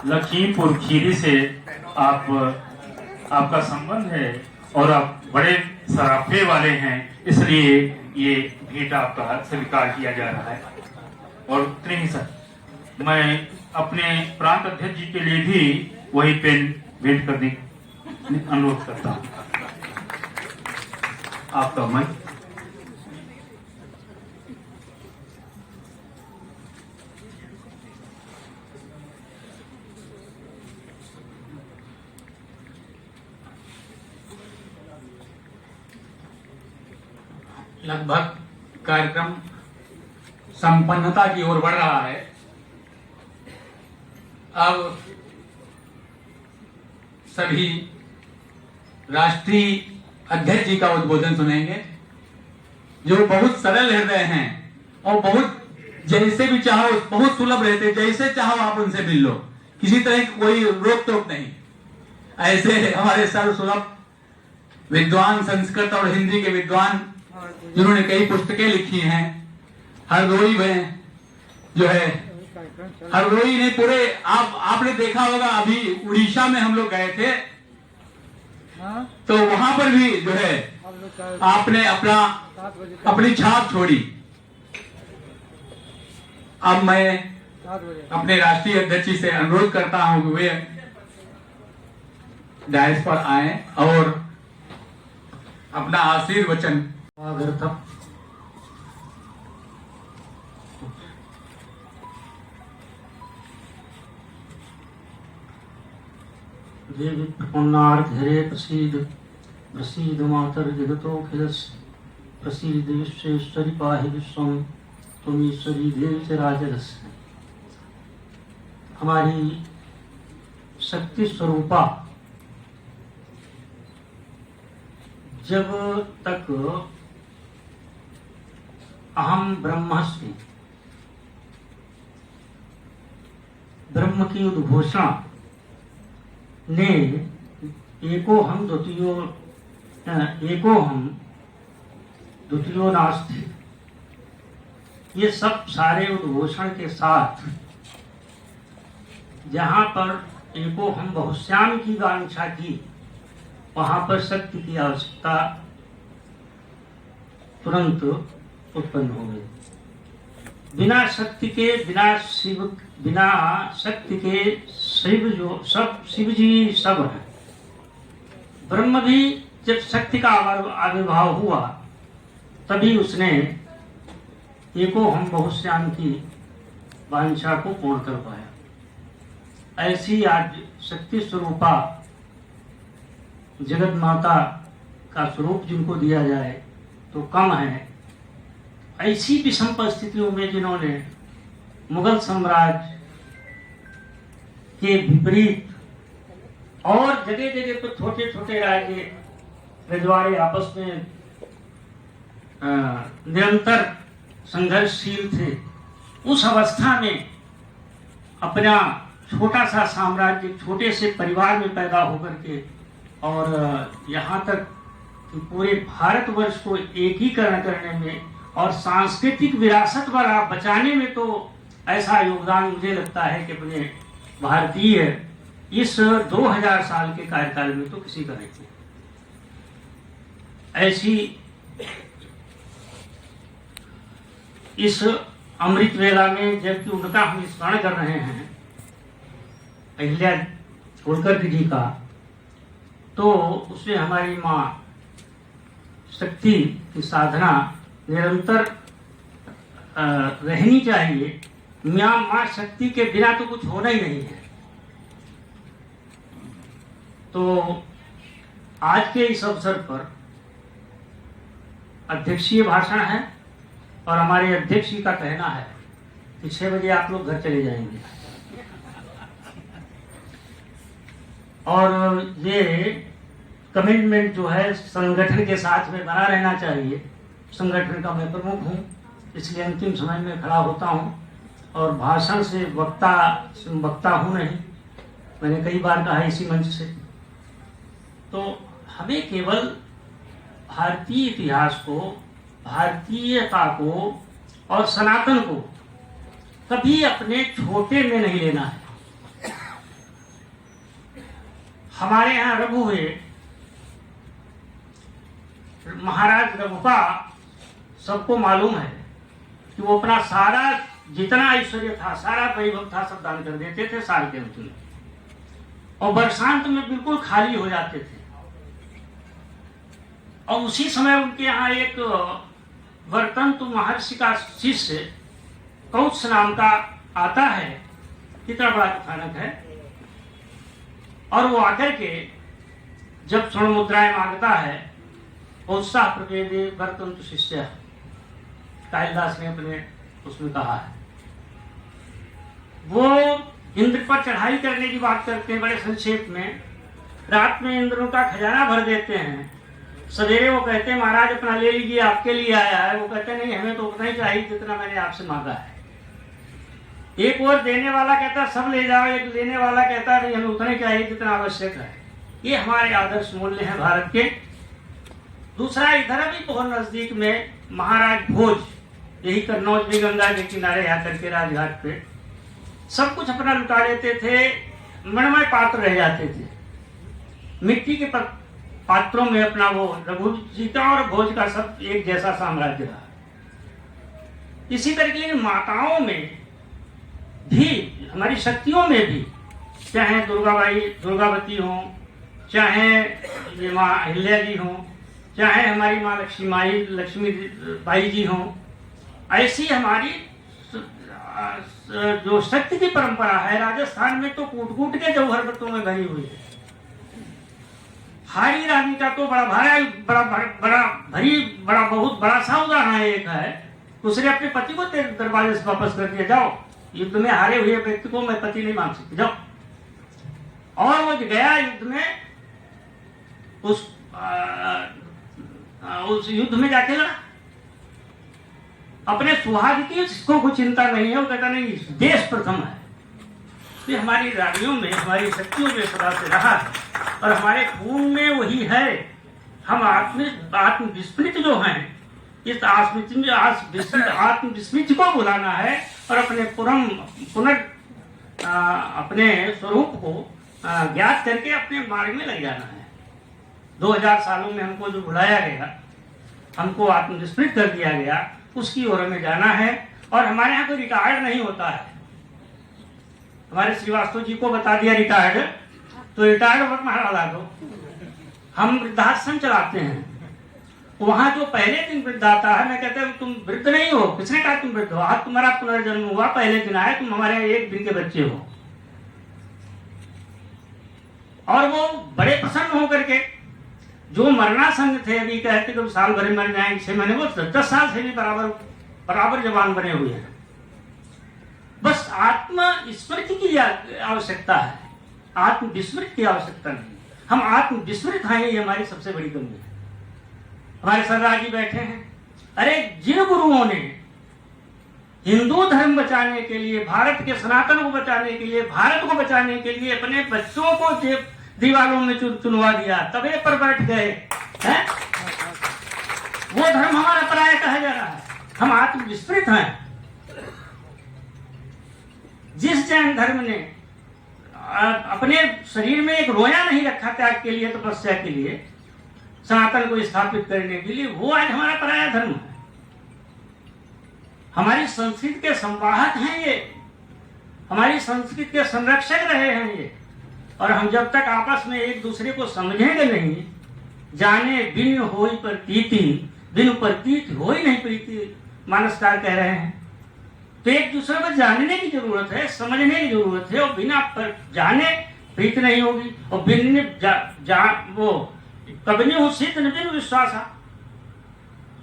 Speaker 7: लखीमपुर खीरी से आपका संबंध है और आप बड़े सराफे वाले हैं, इसलिए ये भेंट आपका स्वीकार किया जा रहा है। और उतने ही सर मैं अपने प्रांत अध्यक्ष जी के लिए भी वही पेन भेंट करने अनुरोध करता हूँ। आपका मन
Speaker 1: लगभग कार्यक्रम संपन्नता की ओर बढ़ रहा है। अब सभी राष्ट्रीय अध्यक्ष जी का उद्बोधन सुनेंगे, जो बहुत सरल हृदय हैं और बहुत जैसे भी चाहो बहुत सुलभ रहते, जैसे चाहो आप उनसे मिल लो, किसी तरह की कोई रोक टोक नहीं। ऐसे हमारे सर्वसुलभ विद्वान, संस्कृत और हिंदी के विद्वान जिन्होंने कई पुस्तकें लिखी हैं। हरदोई में जो है, हरदोई ने पूरे आपने देखा होगा, अभी उड़ीसा में हम लोग गए थे तो वहां पर भी जो है आपने अपनी छाप छोड़ी। अब मैं अपने राष्ट्रीय अध्यक्ष से अनुरोध करता हूं कि वे डायस पर आए और अपना आशीर्वचन
Speaker 9: देवी प्रपन्नार्थे प्रसीद मातर जगतोऽखिलस्य प्रसीद विश्वेश्वरी पाहि विश्वम त्वमीश्वरी देवी च राजस्य। हमारी शक्ति स्वरूपा जब तक अहम ब्रह्मास्मि, ब्रह्म की उद्घोषणा ने एको हम द्वितीयो नास्ति, ये सब सारे उद्घोषण के साथ जहाँ पर एको हम बहुश्याम की वांछा की, वहां पर शक्ति की आवश्यकता तुरंत उत्पन्न हो गई। बिना शक्ति के बिना शक्ति के शिव जो सब शिव जी सब है। ब्रह्म भी जब शक्ति का आविर्भाव हुआ तभी उसने एको हम बहुश्याम की वांछा को पूर्ण कर पाया। ऐसी आज शक्ति स्वरूपा जगत माता का स्वरूप जिनको दिया जाए तो कम है। ऐसी विषम परिस्थितियों में जिन्होंने मुगल साम्राज्य के विपरीत और जगह जगह पर छोटे छोटे राज्य रजवाड़े आपस में निरंतर संघर्षशील थे, उस अवस्था में अपना छोटा सा साम्राज्य छोटे से परिवार में पैदा होकर के और यहाँ तक कि पूरे भारतवर्ष को एकीकरण करने में और सांस्कृतिक विरासत वाला बचाने में तो ऐसा योगदान मुझे लगता है कि अपने भारतीय इस 2000 साल के कार्यकाल में तो किसी का नहीं है। ऐसी इस अमृत वेला में जबकि उनका हम स्मरण कर रहे हैं अहिल्या होलकर जी का, तो उसमें हमारी माँ शक्ति की साधना निरंतर रहनी चाहिए। माँ शक्ति के बिना तो कुछ होना ही नहीं है। तो आज के इस अवसर पर अध्यक्षीय भाषण है और हमारे अध्यक्ष जी का कहना है कि 6 बजे आप लोग घर चले जाएंगे और ये कमिटमेंट जो है संगठन के साथ में बना रहना चाहिए। संगठन का मैं प्रमुख हूँ, इसलिए अंतिम समय में खड़ा होता हूँ और भाषण से वक्ता हूँ नहीं, मैंने कई बार कहा इसी मंच से। तो हमें केवल भारतीय इतिहास को, भारतीयता को और सनातन को कभी अपने छोटे में नहीं लेना है। हमारे यहाँ रघु हुए महाराज रघुपा सबको मालूम है कि वो अपना सारा जितना ऐश्वर्य था, सारा वैभव था, सब दान कर देते थे साल के अंत में और बरसांत में बिल्कुल खाली हो जाते थे। और उसी समय उनके यहाँ एक वर्तंतु महर्षि का शिष्य कौत्स नाम का आता है, कितना बड़ा कथानक है, और वो आकर के जब स्वर्ण मुद्राएं मांगता है, उत्साह प्रवेदे वर्तंतु शिष्य, कालिदास ने अपने उसमें कहा है। वो इंद्र पर चढ़ाई करने की बात करते हैं बड़े संक्षेप में। रात में इंद्र का खजाना भर देते हैं, सवेरे वो कहते हैं महाराज अपना ले लीजिए, आपके लिए आया है। वो कहते नहीं, हमें तो उतना ही चाहिए जितना मैंने आपसे मांगा है। एक और देने वाला कहता सब ले जाओ, एक लेने वाला कहता नहीं, हमें उतना ही चाहिए जितना आवश्यक है। ये हमारे आदर्श मूल्य हैं भारत के। दूसरा, इधर भी बहुत नजदीक में महाराज भोज, यही कन्नौज में गंगा के किनारे आकर के राजघाट पे सब कुछ अपना लुटा लेते थे, मणिमय पात्र रह जाते थे। मिट्टी के पात्रों में अपना वो रघु जी का और भोज का सब एक जैसा साम्राज्य रहा। इसी तरीके की माताओं में भी, हमारी शक्तियों में भी, चाहे दुर्गावती हो, चाहे ये माँ अहिल्या जी हो, चाहे हमारी माँ लक्ष्मी बाई जी हो, ऐसी हमारी जो शक्ति की परंपरा है राजस्थान में तो कूट कूट के जौहर व्रतों में भरी हुई है। हारी रानी का तो बहुत बड़ा सा उदाहरण एक है। उसने अपने पति को तेरे दरवाजे से वापस कर दिया, जाओ युद्ध में हारे हुए व्यक्ति को मैं पति नहीं मान सकती, जाओ। और वो गया युद्ध में, उस युद्ध में जाके लड़ा। अपने सुहाग की इसको कुछ चिंता नहीं है, वो कहता नहीं देश प्रथम है। ये हमारी रानियों में, हमारी शक्तियों में सदा से रहा है और हमारे खून में वही है। हम आत्मविस्मृत जो हैं, इस आत्मविस्मृत को बुलाना है और अपने अपने स्वरूप को ज्ञात करके अपने मार्ग में लग जाना है। 2000 सालों में हमको जो भुलाया गया, हमको आत्मविस्मृत कर दिया गया, उसकी ओर हमें जाना है। और हमारे यहाँ कोई रिटायर्ड नहीं होता है। हमारे श्रीवास्तव जी को बता दिया रिटायर्ड, तो रिटायर्ड मत मारा दो। हम वृद्धाश्रम चलाते हैं, वहां जो पहले दिन वृद्ध आता है, मैं कहता हूँ तुम वृद्ध नहीं हो। किसने कहा तुम वृद्ध हो? आज तुम्हारा पुनर्जन्म हुआ, पहले दिन आए, तुम हमारे एक दिन के बच्चे हो। और वो बड़े प्रसन्न होकर के, जो मरणासन्न थे, अभी कहते कि साल भर मर जाएंगे 6 महीने, वो 10 साल से भी बराबर जवान बने हुए हैं। बस आत्म स्मृति की आवश्यकता है, आत्म विस्मृत की आवश्यकता नहीं। हम आत्म विस्मृत हैं, ये हमारी सबसे बड़ी कमी है। हमारे सरदार जी बैठे हैं, अरे जिन गुरुओं ने हिंदू धर्म बचाने के लिए, भारत के सनातन को बचाने के लिए, भारत को बचाने के लिए अपने बच्चों को दीवारों में चुनवा दिया, तबे पर बैठ गए हैं, वो धर्म हमारा पराया कहा जा रहा है। हम आत्म विस्मृत हैं। जिस जैन धर्म ने अपने शरीर में एक रोया नहीं रखा त्याग के लिए, तपस्या के लिए, सनातन को स्थापित करने के लिए, वो आज हमारा पराया धर्म है। हमारी संस्कृति के संवाहक हैं ये, हमारी संस्कृति के संरक्षक रहे हैं ये। और हम जब तक आपस में एक दूसरे को समझेंगे नहीं, जाने बिन होई प्रतीति, बिन प्रतीत होई नहीं प्रीति, मानसकार कह रहे हैं। तो एक दूसरे को जानने की जरूरत है, समझने की जरूरत है, और बिना जाने प्रीति नहीं होगी। और बिन वो कबनी हो सिद्ध न बिन विश्वास।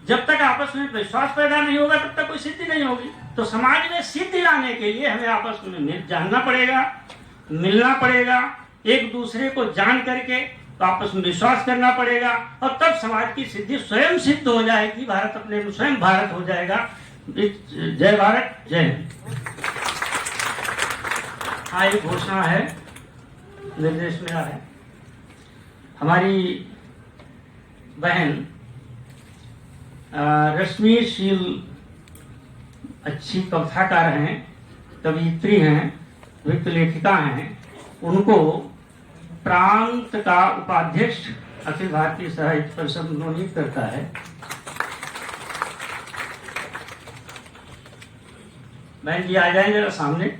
Speaker 9: जब तक आपस में विश्वास पैदा नहीं होगा, तब तक कोई सिद्धि नहीं होगी। तो समाज में सिद्धि लाने के लिए हमें आपस में जानना पड़ेगा, मिलना पड़ेगा, एक दूसरे को जान करके आपस में विश्वास करना पड़ेगा, और तब समाज की सिद्धि स्वयं सिद्ध हो जाएगी। भारत अपने स्वयं भारत हो जाएगा। जय भारत, जय हिंद। हाँ, एक घोषणा है, निर्देश मेरा है। हमारी बहन रश्मिशील अच्छी कविताकार हैं, कवियत्री हैं, वृत्त लेखिका हैं। उनको प्रांत का उपाध्यक्ष अखिल भारतीय साहित्य परिषद मनोनीत करता है। बहन जी आ जाए जरा सामने।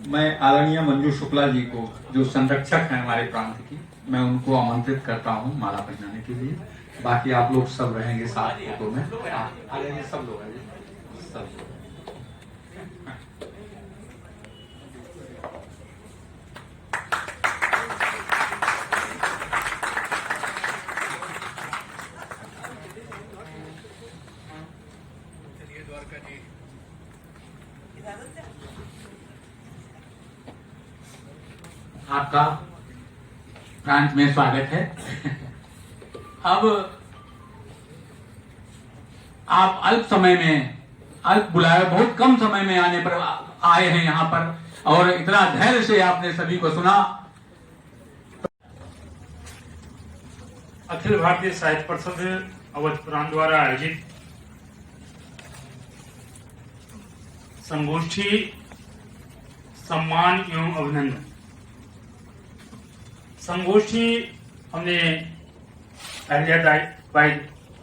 Speaker 4: मैं आदरणीय मंजू शुक्ला जी को, जो संरक्षक हैं हमारे प्रांत की, मैं उनको आमंत्रित करता हूं माला पहनाने के लिए। बाकी आप लोग सब रहेंगे साथ फोटो में, सब लोग आएंगे, सब लोग।
Speaker 1: आपका प्रांत में स्वागत है। अब आप अल्प समय में, अल्प बुलाए, बहुत कम समय में आने पर आए हैं यहाँ पर, और इतना धैर्य से आपने सभी को सुना।
Speaker 7: अखिल भारतीय साहित्य परिषद अवध प्रांत द्वारा आयोजित संगोष्ठी सम्मान एवं अभिनंदन संगोष्ठी हमने अहिल्याबाई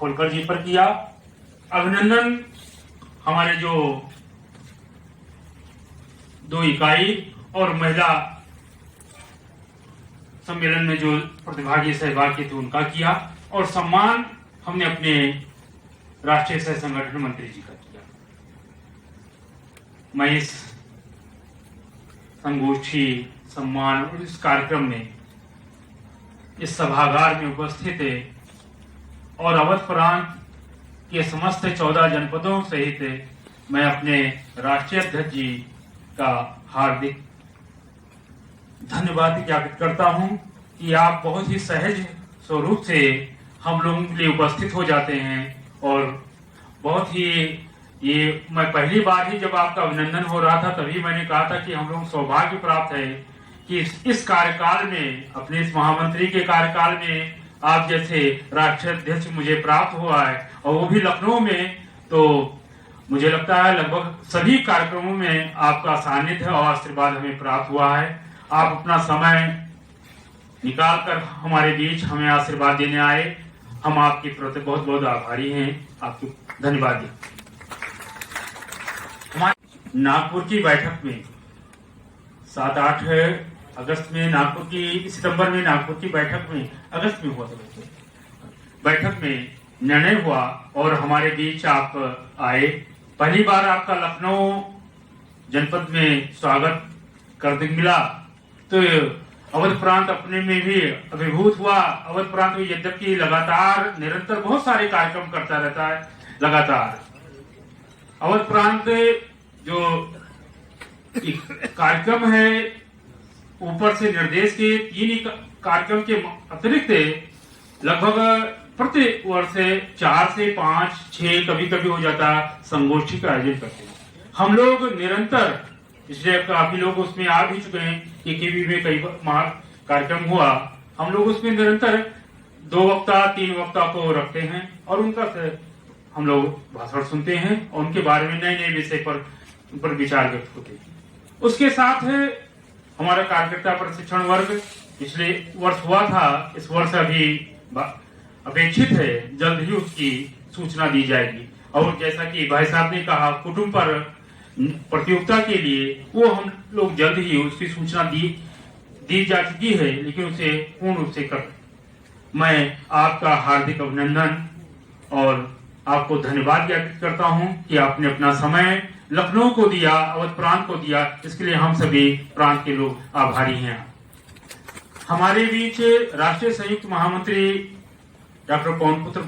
Speaker 7: होलकर जी पर किया। अभिनंदन हमारे जो 2 इकाई और महिला सम्मेलन में जो प्रतिभागी सहभागी थे उनका किया, और सम्मान हमने अपने राष्ट्रीय सह संगठन मंत्री जी का किया। मैं इस संगोष्ठी सम्मान और इस कार्यक्रम में, इस सभागार में उपस्थित है और अवध प्रांत के समस्त 14 जनपदों सहित मैं अपने राष्ट्रीय अध्यक्ष जी का हार्दिक धन्यवाद ज्ञापित करता हूं कि आप बहुत ही सहज स्वरूप से हम लोगों के लिए उपस्थित हो जाते हैं और बहुत ही ये मैं पहली बार ही जब आपका अभिनंदन हो रहा था तभी मैंने कहा था कि हम लोग सौभाग्य प्राप्त है कि इस कार्यकाल में, अपने इस महामंत्री के कार्यकाल में आप जैसे राष्ट्रीय अध्यक्ष मुझे प्राप्त हुआ है, और वो भी लखनऊ में। तो मुझे लगता है लगभग सभी कार्यक्रमों में आपका सानिध्य और आशीर्वाद हमें प्राप्त हुआ है। आप अपना समय निकाल कर हमारे बीच हमें आशीर्वाद देने आए, हम आपके प्रति बहुत बहुत आभारी हैं। आपको धन्यवाद। हमारे नागपुर की बैठक में 7-8 अगस्त में सितंबर में नागपुर की बैठक में, अगस्त में हुआ था बैठक में निर्णय हुआ और हमारे बीच आप आए। पहली बार आपका लखनऊ जनपद में स्वागत कर मिला तो अवध प्रांत अपने में भी अभिभूत हुआ। अवध प्रांत में यद्यपि लगातार निरंतर बहुत सारे कार्यक्रम करता रहता है, लगातार अवध प्रांत जो कार्यक्रम है, ऊपर से निर्देश के 3 कार्यक्रम के अतिरिक्त लगभग प्रति वर्ष 4 से 5, 6 कभी कभी हो जाता संगोष्ठी का आयोजन करते हैं हम लोग निरंतर। इसलिए काफी लोग उसमें आ भी चुके हैं कि केवी में कई कार्यक्रम हुआ। हम लोग उसमें निरंतर 2 वक्ता 3 वक्ता को रखते हैं और उनका हम लोग भाषण सुनते हैं और उनके बारे में नए नए विषय पर विचार व्यक्त होते हैं। उसके साथ हमारा कार्यकर्ता प्रशिक्षण वर्ग पिछले वर्ष हुआ था, इस वर्ष अभी अपेक्षित है जल्द ही उसकी सूचना दी जाएगी। और जैसा कि भाई साहब ने कहा, कुटुंब पर प्रतियोगिता के लिए वो हम लोग जल्द ही उसकी सूचना दी जा चुकी है, लेकिन उसे पूर्ण रूप से कर। मैं आपका हार्दिक अभिनंदन और आपको धन्यवाद ज्ञापित करता हूं कि आपने अपना समय लखनऊ को दिया, अवध प्रांत को दिया। इसके लिए हम सभी प्रांत के लोग आभारी हैं। हमारे बीच राष्ट्रीय संयुक्त महामंत्री डॉक्टर पवन पुत्र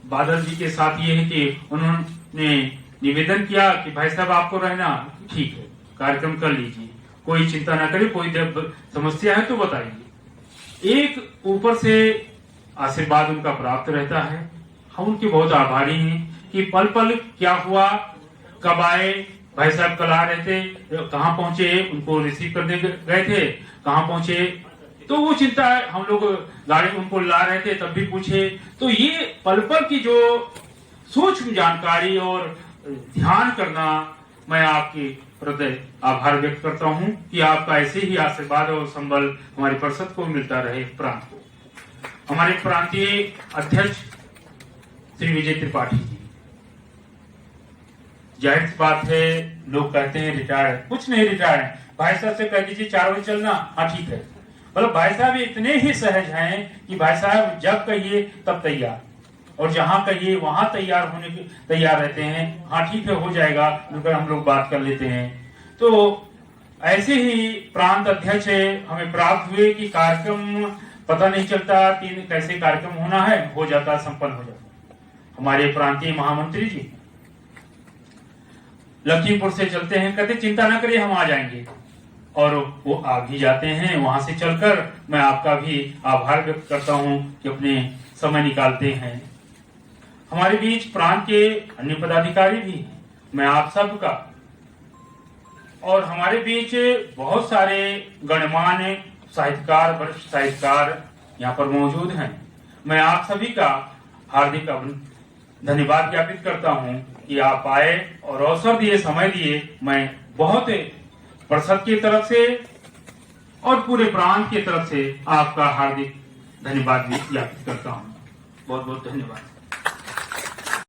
Speaker 7: बादल जी के साथ ये है कि उन्होंने निवेदन किया कि भाई साहब आपको रहना ठीक है, कार्यक्रम कर लीजिए, कोई चिंता ना करिए, कोई समस्या है तो बताइए। एक ऊपर से आशीर्वाद उनका प्राप्त रहता है। हम उनके बहुत आभारी हैं कि पल पल क्या हुआ, कब आए, भाई साहब कल आ रहे थे, कहाँ पहुंचे, उनको रिसीव करने गए थे, कहाँ पहुंचे, तो वो चिंता है। हम लोग गाड़ी उनको ला रहे थे तब भी पूछे। तो ये पल पल की जो सूक्ष्म जानकारी और ध्यान करना, मैं आपके प्रति आभार व्यक्त करता हूं कि आपका ऐसे ही आशीर्वाद और संबल हमारी परिषद को मिलता रहे, प्रांत को। हमारे प्रांतीय अध्यक्ष श्री विजय त्रिपाठी जी, जाहिर सी बात है, लोग कहते हैं रिटायर्ड, कुछ नहीं रिटायर्ड है। भाई साहब से कह दीजिए 4 बजे चलना, हाँ ठीक है। मतलब भाई साहब इतने ही सहज हैं कि भाई साहब जब कहिए तब तैयार, और जहां कहिए वहां तैयार रहते हैं। हाँ ठीक है, हो जाएगा, हम लोग बात कर लेते हैं। तो ऐसे ही प्रांत अध्यक्ष हमें प्राप्त हुए कि कार्यक्रम पता नहीं चलता कैसे कार्यक्रम होना है, हो जाता, संपन्न हो जाता। हमारे प्रांतीय महामंत्री जी लखीमपुर से चलते हैं, कहते चिंता ना करिए हम आ जाएंगे, और वो आ भी जाते हैं। वहां से चलकर मैं आपका भी आभार व्यक्त करता हूं कि अपने समय निकालते हैं। हमारे बीच प्रांत के अन्य पदाधिकारी भी हैं, मैं आप सबका, और हमारे बीच बहुत सारे गणमान्य साहित्यकार, वरिष्ठ साहित्यकार यहाँ पर मौजूद हैं। मैं आप सभी का हार्दिक धन्यवाद ज्ञापित करता हूं कि आप आए और अवसर दिए, समय दिए। मैं बहुत परिषद की तरफ से और पूरे प्रांत की तरफ से आपका हार्दिक धन्यवाद ज्ञापित करता हूं। बहुत बहुत धन्यवाद।